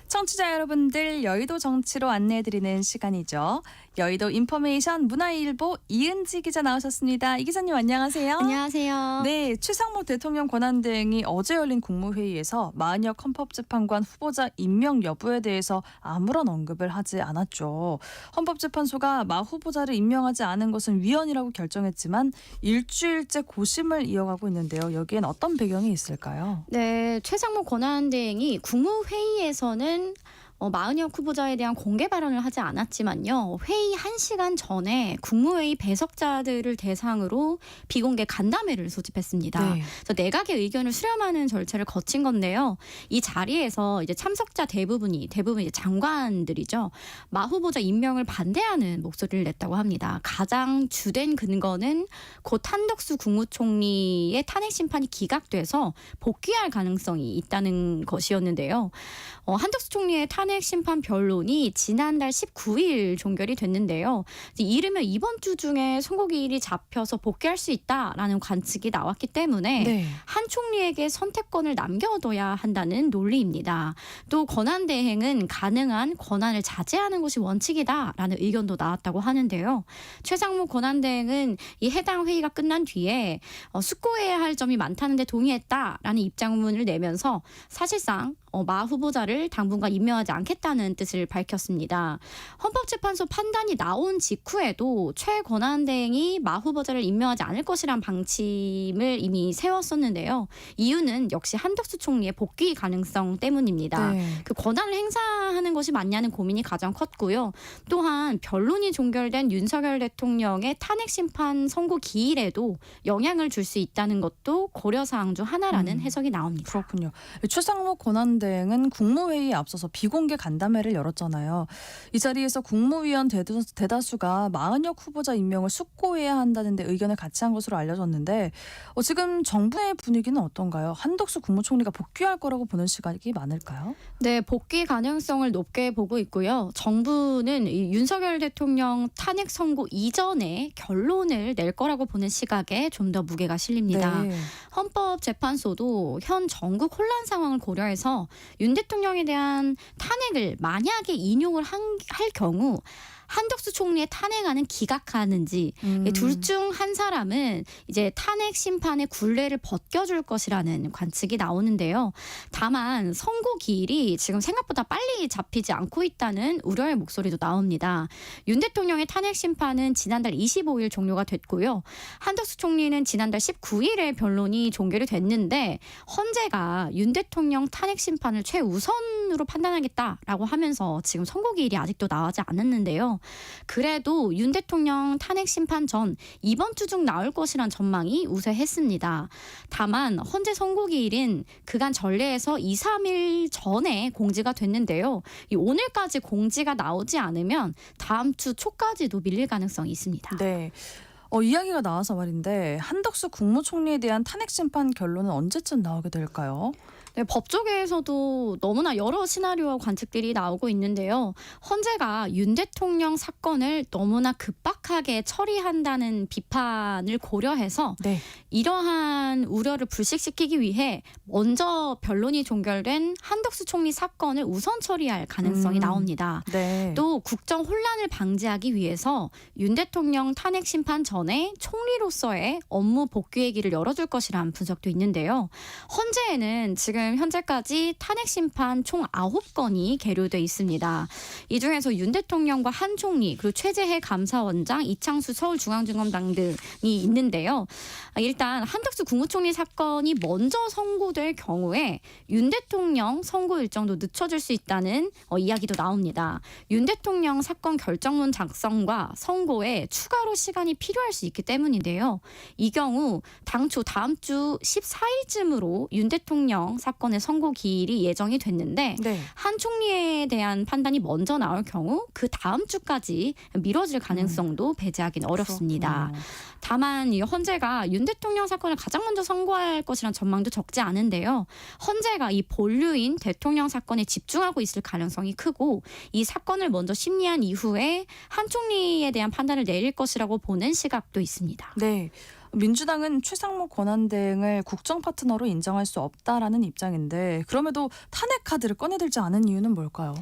청취자 여러분들, 여의도 정치로 안내해드리는 시간이죠. 여의도 인포메이션 문화일보 이은지 기자 나오셨습니다. 이 기자님 안녕하세요. 안녕하세요. 네, 최상목 대통령 권한대행이 어제 열린 국무회의에서 마은혁 헌법재판관 후보자 임명 여부에 대해서 아무런 언급을 하지 않았죠. 헌법재판소가 마 후보자를 임명하지 않은 것은 위헌이라고 결정했지만 일주일째 고심을 이어가고 있는데요. 여기엔 어떤 배경이 있을까요? 네, 최상목 권한대행이 국무회의에서는 마은혁 후보자에 대한 공개 발언을 하지 않았지만요. 회의 1시간 전에 국무회의 배석자들을 대상으로 비공개 간담회를 소집했습니다. 네. 그래서 내각의 의견을 수렴하는 절차를 거친 건데요. 이 자리에서 이제 참석자 대부분 이제 장관들이죠. 마 후보자 임명을 반대하는 목소리를 냈다고 합니다. 가장 주된 근거는 곧 한덕수 국무총리의 탄핵 심판이 기각돼서 복귀할 가능성이 있다는 것이었는데요. 한덕수 총리의 탄핵 탄핵 심판 변론이 지난달 19일 종결이 됐는데요. 이르면 이번 주 중에 선고기일이 잡혀서 복귀할 수 있다라는 관측이 나왔기 때문에 네. 한 총리에게 선택권을 남겨둬야 한다는 논리입니다. 또 권한대행은 가능한 권한을 자제하는 것이 원칙이다라는 의견도 나왔다고 하는데요. 최상무 권한대행은 이 해당 회의가 끝난 뒤에 숙고해야 할 점이 많다는 데 동의했다라는 입장문을 내면서 사실상 마 후보자를 당분간 임명하지 않겠다는 뜻을 밝혔습니다. 헌법재판소 판단이 나온 직후에도 최 권한대행이 마 후보자를 임명하지 않을 것이란 방침을 이미 세웠었는데요. 이유는 역시 한덕수 총리의 복귀 가능성 때문입니다. 네. 그 권한을 행사하는 것이 맞냐는 고민이 가장 컸고요. 또한 변론이 종결된 윤석열 대통령의 탄핵 심판 선고 기일에도 영향을 줄 수 있다는 것도 고려사항 중 하나라는 해석이 나옵니다. 그렇군요. 최상무 권한대행은 국무회의에 앞서서 비공개 간담회를 열었잖아요. 이 자리에서 국무위원 대다수가 마은혁 후보자 임명을 숙고해야 한다는 데 의견을 같이 한 것으로 알려졌는데 지금 정부 내 분위기는 어떤가요? 한덕수 국무총리가 복귀할 거라고 보는 시각이 많을까요? 네, 복귀 가능성을 높게 보고 있고요. 정부는 이 윤석열 대통령 탄핵 선고 이전에 결론을 낼 거라고 보는 시각에 좀 더 무게가 실립니다. 네. 헌법재판소도 현 전국 혼란 상황을 고려해서 윤 대통령에 대한 탄핵을 만약에 인용을 할 경우 한덕수 총리의 탄핵안은 기각하는지 둘 중 한 사람은 이제 탄핵 심판의 굴레를 벗겨줄 것이라는 관측이 나오는데요. 다만 선고 기일이 지금 생각보다 빨리 잡히지 않고 있다는 우려의 목소리도 나옵니다. 윤 대통령의 탄핵 심판은 지난달 25일 종료가 됐고요. 한덕수 총리는 지난달 19일에 변론이 종결이 됐는데 헌재가 윤 대통령 탄핵 심판을 최우선으로 판단하겠다라고 하면서 지금 선고 기일이 아직도 나오지 않았는데요. 그래도 윤 대통령 탄핵 심판 전 이번 주 중 나올 것이란 전망이 우세했습니다. 다만 헌재 선고기일은 그간 전례에서 2, 3일 전에 공지가 됐는데요. 오늘까지 공지가 나오지 않으면 다음 주 초까지도 밀릴 가능성이 있습니다. 네. 이야기가 나와서 말인데 한덕수 국무총리에 대한 탄핵 심판 결론은 언제쯤 나오게 될까요? 네, 법조계에서도 너무나 여러 시나리오와 관측들이 나오고 있는데요. 헌재가 윤 대통령 사건을 너무나 급박하게 처리한다는 비판을 고려해서 네. 이러한 우려를 불식시키기 위해 먼저 변론이 종결된 한덕수 총리 사건을 우선 처리할 가능성이 나옵니다. 네. 또 국정 혼란을 방지하기 위해서 윤 대통령 탄핵 심판 전에 총리로서의 업무 복귀의 길을 열어줄 것이라는 분석도 있는데요. 헌재에는 지금 현재까지 탄핵 심판 총 9건이 계류돼 있습니다. 이 중에서 윤 대통령과 한 총리 그리고 최재해 감사원장, 이창수 서울중앙지검장 등이 있는데요. 일단 한덕수 국무총리 사건이 먼저 선고될 경우에 윤 대통령 선고 일정도 늦춰질 수 있다는 이야기도 나옵니다. 윤 대통령 사건 결정문 작성과 선고에 추가로 시간이 필요할 수 있기 때문인데요. 이 경우 당초 다음 주 14일쯤으로 윤 대통령 사건의 선고 기일이 예정이 됐는데 네. 한 총리에 대한 판단이 먼저 나올 경우 그 다음 주까지 미뤄질 가능성도 배제하기는 어렵습니다. 그렇군요. 다만 이 헌재가 윤 대통령 사건을 가장 먼저 선고할 것이란 전망도 적지 않은데요. 헌재가 이 본류인 대통령 사건에 집중하고 있을 가능성이 크고 이 사건을 먼저 심리한 이후에 한 총리에 대한 판단을 내릴 것이라고 보는 시각도 있습니다. 네. 민주당은 최상무 권한대행을 국정 파트너로 인정할 수 없다라는 입장인데 그럼에도 탄핵 카드를 꺼내들지 않은 이유는 뭘까요?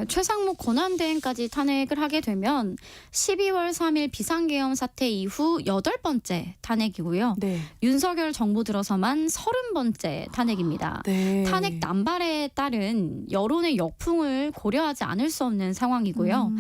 최상무 권한대행까지 탄핵을 하게 되면 12월 3일 비상계엄 사태 이후 8번째 탄핵이고요. 네. 윤석열 정부 들어서만 30번째 탄핵입니다. 네. 탄핵 남발에 따른 여론의 역풍을 고려하지 않을 수 없는 상황이고요.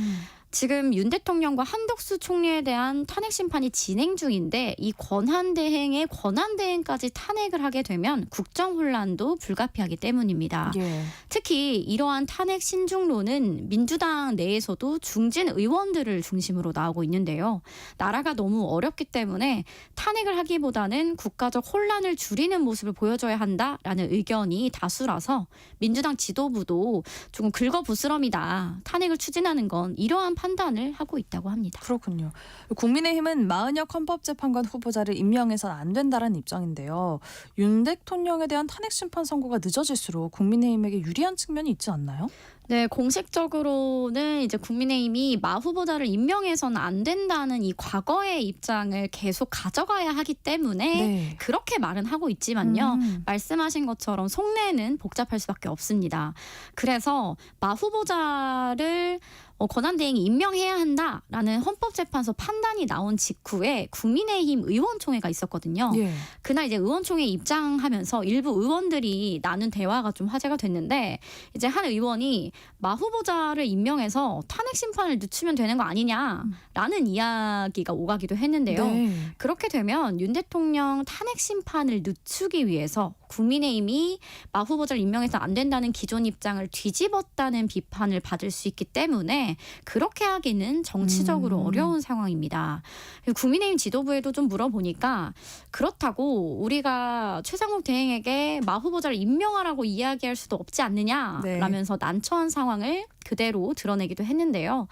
지금 윤 대통령과 한덕수 총리에 대한 탄핵 심판이 진행 중인데 이 권한대행의 권한대행까지 탄핵을 하게 되면 국정 혼란도 불가피하기 때문입니다. 예. 특히 이러한 탄핵 신중론은 민주당 내에서도 중진 의원들을 중심으로 나오고 있는데요. 나라가 너무 어렵기 때문에 탄핵을 하기보다는 국가적 혼란을 줄이는 모습을 보여줘야 한다라는 의견이 다수라서 민주당 지도부도 조금 긁어부스럼이다. 탄핵을 추진하는 건 이러한 판단을 하고 있다고 합니다. 그렇군요. 국민의힘은 마은혁 헌법재판관 후보자를 임명해서는 안 된다는 입장인데요. 윤 대통령에 대한 탄핵 심판 선고가 늦어질수록 국민의힘에게 유리한 측면이 있지 않나요? 네, 공식적으로는 이제 국민의힘이 마 후보자를 임명해서는 안 된다는 이 과거의 입장을 계속 가져가야 하기 때문에 그렇게 말은 하고 있지만요. 말씀하신 것처럼 속내는 복잡할 수밖에 없습니다. 그래서 마 후보자를 권한대행이 임명해야 한다라는 헌법재판소 판단이 나온 직후에 국민의힘 의원총회가 있었거든요. 그날 이제 의원총회 입장하면서 일부 의원들이 나눈 대화가 좀 화제가 됐는데 이제 한 의원이 마 후보자를 임명해서 탄핵 심판을 늦추면 되는 거 아니냐라는 이야기가 오가기도 했는데요. 그렇게 되면 윤 대통령 탄핵 심판을 늦추기 위해서 국민의힘이 마 후보자를 임명해서 안 된다는 기존 입장을 뒤집었다는 비판을 받을 수 있기 때문에 그렇게 하기는 정치적으로 어려운 상황입니다. 국민의힘 지도부에도 좀 물어보니까 그렇다고 우리가 최상목 대행에게 마 후보자를 임명하라고 이야기할 수도 없지 않느냐라면서 난처한 상황을 그대로 드러내기도 했는데요.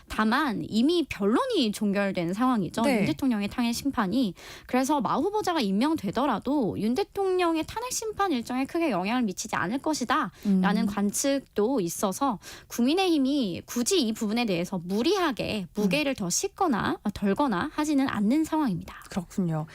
다만 이미 변론이 종결된 상황이죠. 윤 대통령의 탄핵 심판이. 그래서 마 후보자가 임명되더라도 윤 대통령의 탄핵 심판 일정에 크게 영향을 미치지 않을 것이다 라는 관측도 있어서 국민의힘이 굳이 이 부분에 대해서 무리하게 무게를 더 싣거나 덜거나 하지는 않는 상황입니다. 그렇군요.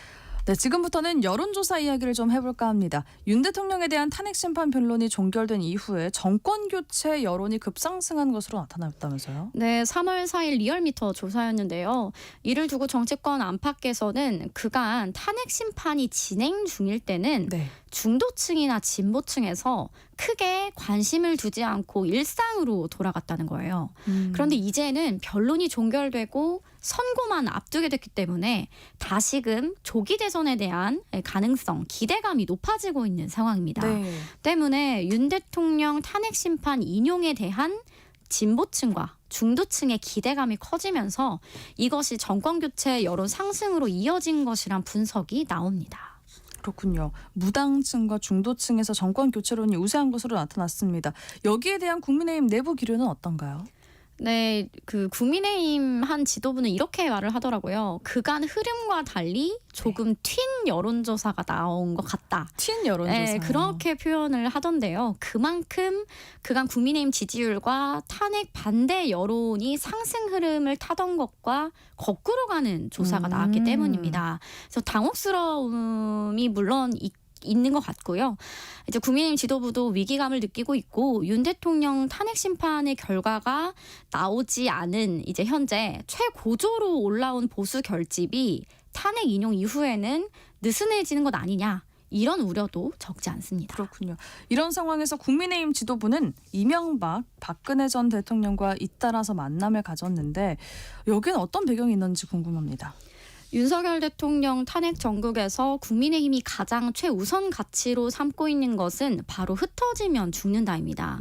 네, 지금부터는 여론조사 이야기를 좀 해볼까 합니다. 윤 대통령에 대한 탄핵 심판 변론이 종결된 이후에 정권 교체 여론이 급상승한 것으로 나타났다면서요? 네, 3월 4일 리얼미터 조사였는데요. 이를 두고 정치권 안팎에서는 그간 탄핵 심판이 진행 중일 때는 중도층이나 진보층에서 크게 관심을 두지 않고 일상으로 돌아갔다는 거예요. 그런데 이제는 변론이 종결되고 선고만 앞두게 됐기 때문에 다시금 조기 대선에 대한 가능성, 기대감이 높아지고 있는 상황입니다. 때문에 윤 대통령 탄핵 심판 인용에 대한 진보층과 중도층의 기대감이 커지면서 이것이 정권 교체 여론 상승으로 이어진 것이란 분석이 나옵니다. 그렇군요. 무당층과 중도층에서 정권 교체론이 우세한 것으로 나타났습니다. 여기에 대한 국민의힘 내부 기류는 어떤가요? 네, 그 국민의힘 한 지도부는 이렇게 말을 하더라고요. 그간 흐름과 달리 조금 튄 여론조사가 나온 것 같다. 튄 여론조사. 네, 그렇게 표현을 하던데요. 그만큼 그간 국민의힘 지지율과 탄핵 반대 여론이 상승 흐름을 타던 것과 거꾸로 가는 조사가 나왔기 때문입니다. 그래서 당혹스러움이 물론 있는 것 같고요. 이제 국민의힘 지도부도 위기감을 느끼고 있고 윤 대통령 탄핵 심판의 결과가 나오지 않은 이제 현재 최고조로 올라온 보수 결집이 탄핵 인용 이후에는 느슨해지는 것 아니냐. 이런 우려도 적지 않습니다. 그렇군요. 이런 상황에서 국민의힘 지도부는 이명박, 박근혜 전 대통령과 잇따라서 만남을 가졌는데 여기는 어떤 배경이 있는지 궁금합니다. 윤석열 대통령 탄핵 정국에서 국민의힘이 가장 최우선 가치로 삼고 있는 것은 바로 흩어지면 죽는다입니다.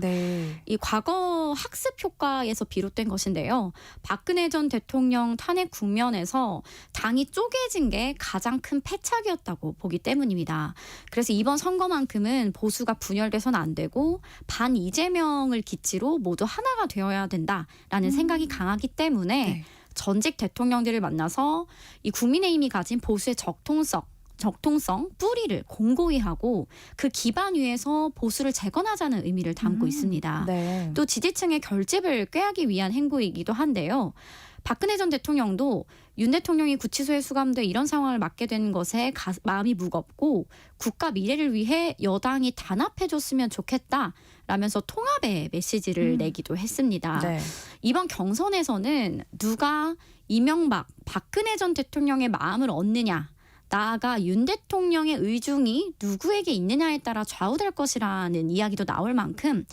이 과거 학습 효과에서 비롯된 것인데요. 박근혜 전 대통령 탄핵 국면에서 당이 쪼개진 게 가장 큰 패착이었다고 보기 때문입니다. 그래서 이번 선거만큼은 보수가 분열돼서는 안 되고 반 이재명을 기치로 모두 하나가 되어야 된다라는 생각이 강하기 때문에 전직 대통령들을 만나서 이 국민의힘이 가진 보수의 적통성 뿌리를 공고히 하고 그 기반 위에서 보수를 재건하자는 의미를 담고 있습니다. 또 지지층의 결집을 꾀하기 위한 행보이기도 한데요. 박근혜 전 대통령도 윤 대통령이 구치소에 수감돼 이런 상황을 맞게 된 것에 마음이 무겁고 국가 미래를 위해 여당이 단합해줬으면 좋겠다라면서 통합의 메시지를 내기도 했습니다. 이번 경선에서는 누가 이명박, 박근혜 전 대통령의 마음을 얻느냐, 나아가 윤 대통령의 의중이 누구에게 있느냐에 따라 좌우될 것이라는 이야기도 나올 만큼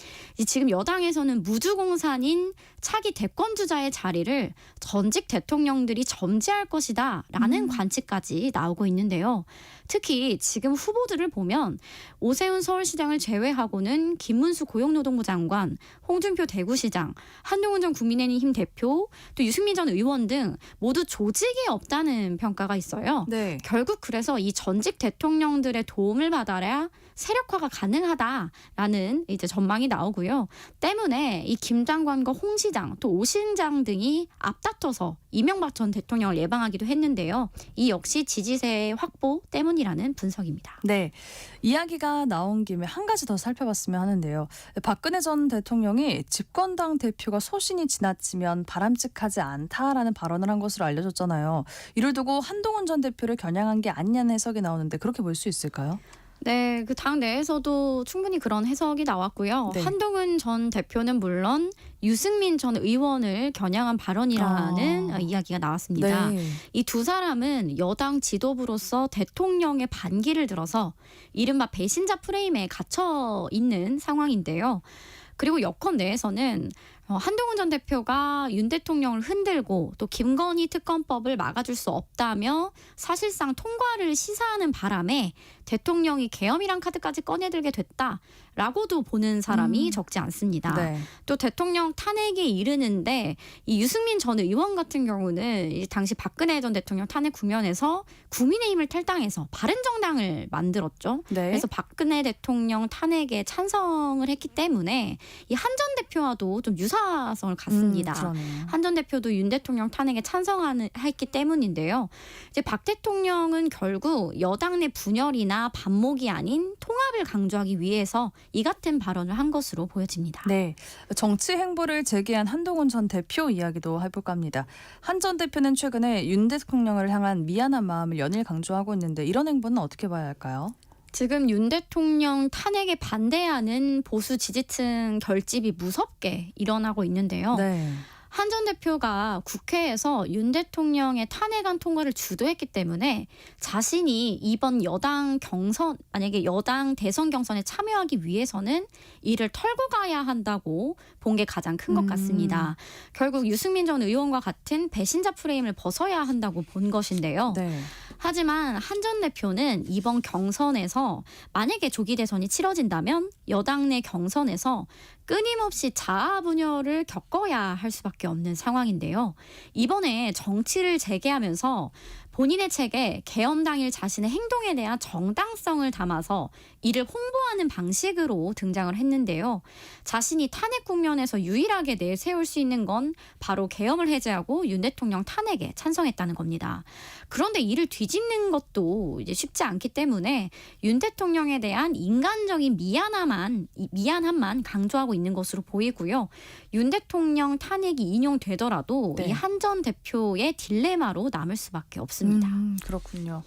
지금 여당에서는 무주공산인 차기 대권주자의 자리를 전직 대통령들이 점지할 것이다 라는 관측까지 나오고 있는데요. 특히 지금 후보들을 보면 오세훈 서울시장을 제외하고는 김문수 고용노동부 장관, 홍준표 대구시장, 한동훈 전 국민의힘 대표, 또 유승민 전 의원 등 모두 조직이 없다는 평가가 있어요. 결국 그래서 이 전직 대통령들의 도움을 받아야 세력화가 가능하다라는 이제 전망이 나오고요. 때문에 이 김 장관과 홍 시장 또 오 시장 등이 앞다퉈서 이명박 전 대통령을 예방하기도 했는데요. 이 역시 지지세 확보 때문이라는 분석입니다. 네, 이야기가 나온 김에 한 가지 더 살펴봤으면 하는데요. 박근혜 전 대통령이 집권당 대표가 소신이 지나치면 바람직하지 않다라는 발언을 한 것으로 알려졌잖아요. 이를 두고 한동훈 전 대표를 겨냥한 게 아니냐는 해석이 나오는데 그렇게 볼 수 있을까요? 네, 그 당 내에서도 충분히 그런 해석이 나왔고요. 네. 한동훈 전 대표는 물론 유승민 전 의원을 겨냥한 발언이라는 이야기가 나왔습니다. 네. 이 두 사람은 여당 지도부로서 대통령의 반기를 들어서 이른바 배신자 프레임에 갇혀 있는 상황인데요. 그리고 여권 내에서는 한동훈 전 대표가 윤 대통령을 흔들고 또 김건희 특검법을 막아줄 수 없다며 사실상 통과를 시사하는 바람에 대통령이 계엄이란 카드까지 꺼내들게 됐다라고도 보는 사람이 적지 않습니다. 네. 또 대통령 탄핵에 이르는데 이 유승민 전 의원 같은 경우는 이 당시 박근혜 전 대통령 탄핵 국면에서 국민의힘을 탈당해서 바른정당을 만들었죠. 네. 그래서 박근혜 대통령 탄핵에 찬성을 했기 때문에 이 한 전 대표와도 좀 유사성을 갖습니다. 그러네요. 한 전 대표도 윤 대통령 탄핵에 찬성했기 때문인데요. 이제 박 대통령은 결국 여당 내 분열이나 반목이 아닌 통합을 강조하기 위해서 이 같은 발언을 한 것으로 보여집니다. 네, 정치 행보를 제기한 한동훈 전 대표 이야기도 해볼까 합니다. 한 전 대표는 최근에 윤 대통령을 향한 미안한 마음을 연일 강조하고 있는데 이런 행보는 어떻게 봐야 할까요? 지금 윤 대통령 탄핵에 반대하는 보수 지지층 결집이 무섭게 일어나고 있는데요. 네. 한 전 대표가 국회에서 윤 대통령의 탄핵안 통과를 주도했기 때문에 자신이 이번 만약에 여당 대선 경선에 참여하기 위해서는 이를 털고 가야 한다고 본 게 가장 큰 것 같습니다. 결국 유승민 전 의원과 같은 배신자 프레임을 벗어야 한다고 본 것인데요. 네. 하지만 한 전 대표는 이번 경선에서 만약에 조기 대선이 치러진다면 여당 내 경선에서 끊임없이 자아 분열을 겪어야 할 수밖에 없는 상황인데요. 이번에 정치를 재개하면서 본인의 책에 계엄 당일 자신의 행동에 대한 정당성을 담아서 이를 홍보하는 방식으로 등장을 했는데요. 자신이 탄핵 국면에서 유일하게 내세울 수 있는 건 바로 계엄을 해제하고 윤 대통령 탄핵에 찬성했다는 겁니다. 그런데 이를 뒤집는 것도 이제 쉽지 않기 때문에 윤 대통령에 대한 인간적인 미안함만 강조하고 있는 것으로 보이고요. 윤 대통령 탄핵이 인용되더라도 네. 이 한 전 대표의 딜레마로 남을 수밖에 없습니다. 그렇군요.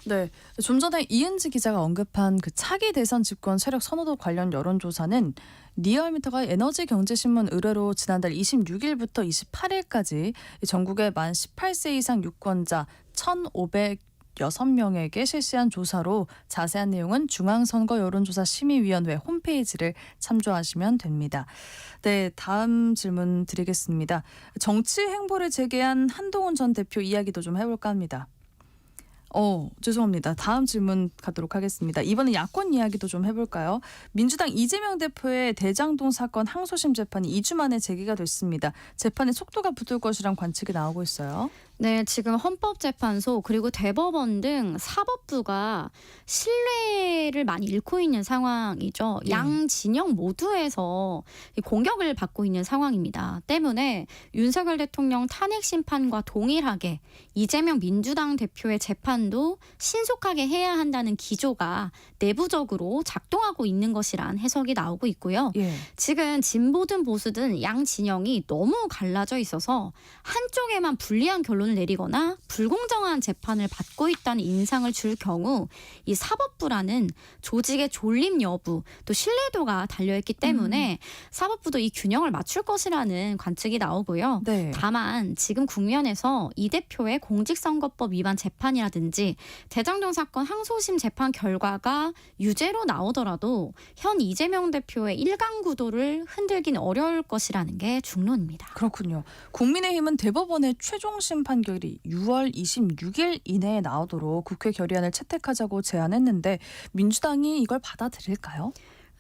네, 좀 전에 이은지 기자가 언급한 그 차기 대선 집권 세력 선호도 관련 여론조사는 리얼미터가 에너지경제신문 의뢰로 지난달 26일부터 28일까지 전국의 만 18세 이상 유권자 1,506명에게 실시한 조사로 자세한 내용은 중앙선거 여론조사 심의위원회 홈페이지를 참조하시면 됩니다. 네, 다음 질문 드리겠습니다. 정치 행보를 재개한 한동훈 전 대표 이야기도 좀 해볼까 합니다. 죄송합니다. 다음 질문 가도록 하겠습니다. 이번엔 야권 이야기도 좀 해볼까요? 민주당 이재명 대표의 대장동 사건 항소심 재판이 2주 만에 재개가 됐습니다. 재판에 속도가 붙을 것이란 관측이 나오고 있어요. 네, 지금 헌법재판소 그리고 대법원 등 사법부가 신뢰를 많이 잃고 있는 상황이죠. 네. 양 진영 모두에서 공격을 받고 있는 상황입니다. 때문에 윤석열 대통령 탄핵 심판과 동일하게 이재명 민주당 대표의 재판도 신속하게 해야 한다는 기조가 내부적으로 작동하고 있는 것이란 해석이 나오고 있고요. 예. 지금 진보든 보수든 양 진영이 너무 갈라져 있어서 한쪽에만 불리한 결론을 내리거나 불공정한 재판을 받고 있다는 인상을 줄 경우 이 사법부라는 조직의 존립 여부 또 신뢰도가 달려있기 때문에 사법부도 이 균형을 맞출 것이라는 관측이 나오고요. 네. 다만 지금 국면에서 이 대표의 공직선거법 위반 재판이라든지 대장동 사건 항소심 재판 결과가 유죄로 나오더라도 현 이재명 대표의 일강 구도를 흔들긴 어려울 것이라는 게 중론입니다. 그렇군요. 국민의힘은 대법원의 최종 심판결이 6월 26일 이내에 나오도록 국회 결의안을 채택하자고 제안했는데 민주당이 이걸 받아들일까요?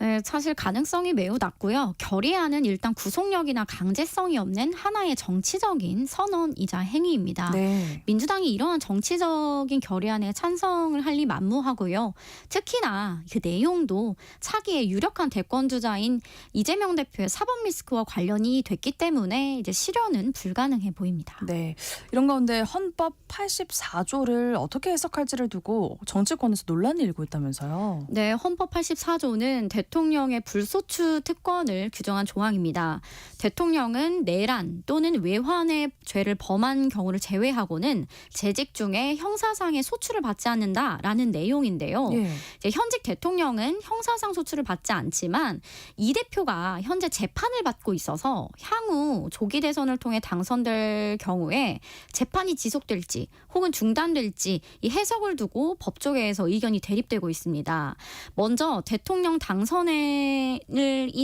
네, 사실 가능성이 매우 낮고요. 결의안은 일단 구속력이나 강제성이 없는 하나의 정치적인 선언이자 행위입니다. 네. 민주당이 이러한 정치적인 결의안에 찬성을 할 리 만무하고요. 특히나 그 내용도 차기의 유력한 대권주자인 이재명 대표의 사법 리스크와 관련이 됐기 때문에 이제 실현은 불가능해 보입니다. 네. 이런 가운데 헌법 84조를 어떻게 해석할지를 두고 정치권에서 논란이 일고 있다면서요. 네, 헌법 84조는 대통령의 불소추 특권을 규정한 조항입니다. 대통령은 내란 또는 외환의 죄를 범한 경우를 제외하고는 재직 중에 형사상의 소추를 받지 않는다라는 내용인데요. 예. 이제 현직 대통령은 형사상 소추를 받지 않지만 이 대표가 현재 재판을 받고 있어서 향후 조기 대선을 통해 당선될 경우에 재판이 지속될지 혹은 중단될지 이 해석을 두고 법조계에서 의견이 대립되고 있습니다. 먼저 대통령 당선이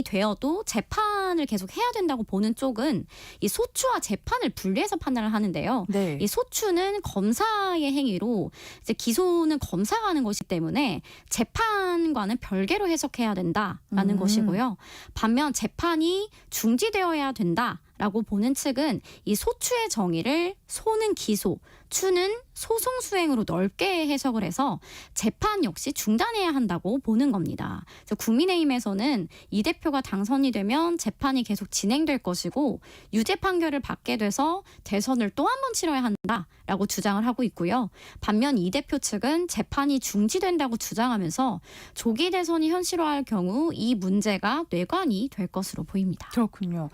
되어도 재판을 계속 해야 된다고 보는 쪽은 이 소추와 재판을 분리해서 판단을 하는데요. 네. 이 소추는 검사의 행위로 이제 기소는 검사가 하는 것이기 때문에 재판과는 별개로 해석해야 된다라는 것이고요. 반면 재판이 중지되어야 된다라고 보는 측은 이 소추의 정의를 소는 기소, 추는 소송 수행으로 넓게 해석을 해서 재판 역시 중단해야 한다고 보는 겁니다. 그래서 국민의힘에서는 이 대표가 당선이 되면 재판이 계속 진행될 것이고 유죄 판결을 받게 돼서 대선을 또 한 번 치러야 한다라고 주장을 하고 있고요. 반면 이 대표 측은 재판이 중지된다고 주장하면서 조기 대선이 현실화할 경우 이 문제가 뇌관이 될 것으로 보입니다. 그렇군요.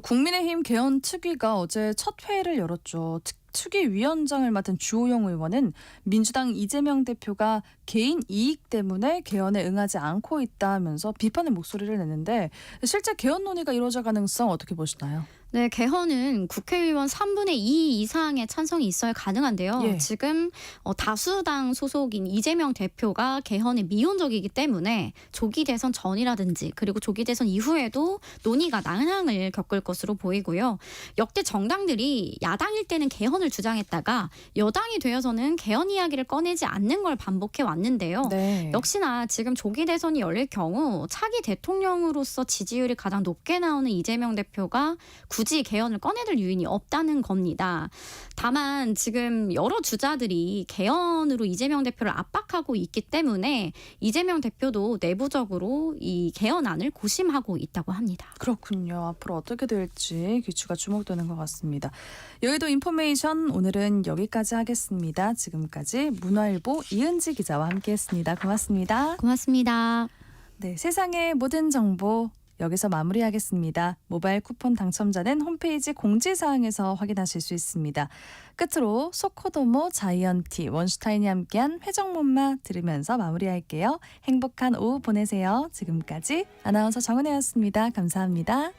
국민의힘 개헌 특위가 어제 첫 회의를 열었죠. 특위위원장을 맡은 주호영 의원은 민주당 이재명 대표가 개인 이익 때문에 개헌에 응하지 않고 있다면서 비판의 목소리를 내는데 실제 개헌 논의가 이루어질 가능성 어떻게 보시나요? 네, 개헌은 국회의원 3분의 2 이상의 찬성이 있어야 가능한데요. 예. 지금 다수당 소속인 이재명 대표가 개헌에 미온적이기 때문에 조기 대선 전이라든지 그리고 조기 대선 이후에도 논의가 난항을 겪을 것으로 보이고요. 역대 정당들이 야당일 때는 개헌을 주장했다가 여당이 되어서는 개헌 이야기를 꺼내지 않는 걸 반복해 왔는데요. 네. 역시나 지금 조기 대선이 열릴 경우 차기 대통령으로서 지지율이 가장 높게 나오는 이재명 대표가 굳이 개헌을 꺼내들 요인이 없다는 겁니다. 다만 지금 여러 주자들이 개헌으로 이재명 대표를 압박하고 있기 때문에 이재명 대표도 내부적으로 이 개헌안을 고심하고 있다고 합니다. 그렇군요. 앞으로 어떻게 될지 귀추가 주목되는 것 같습니다. 여의도 인포메이션 오늘은 여기까지 하겠습니다. 지금까지 문화일보 이은지 기자와 함께했습니다. 고맙습니다. 고맙습니다. 네, 세상의 모든 정보 여기서 마무리하겠습니다. 모바일 쿠폰 당첨자는 홈페이지 공지사항에서 확인하실 수 있습니다. 끝으로 소코도모, 자이언티, 원슈타인이 함께한 회전목마 들으면서 마무리할게요. 행복한 오후 보내세요. 지금까지 아나운서 정은혜였습니다. 감사합니다.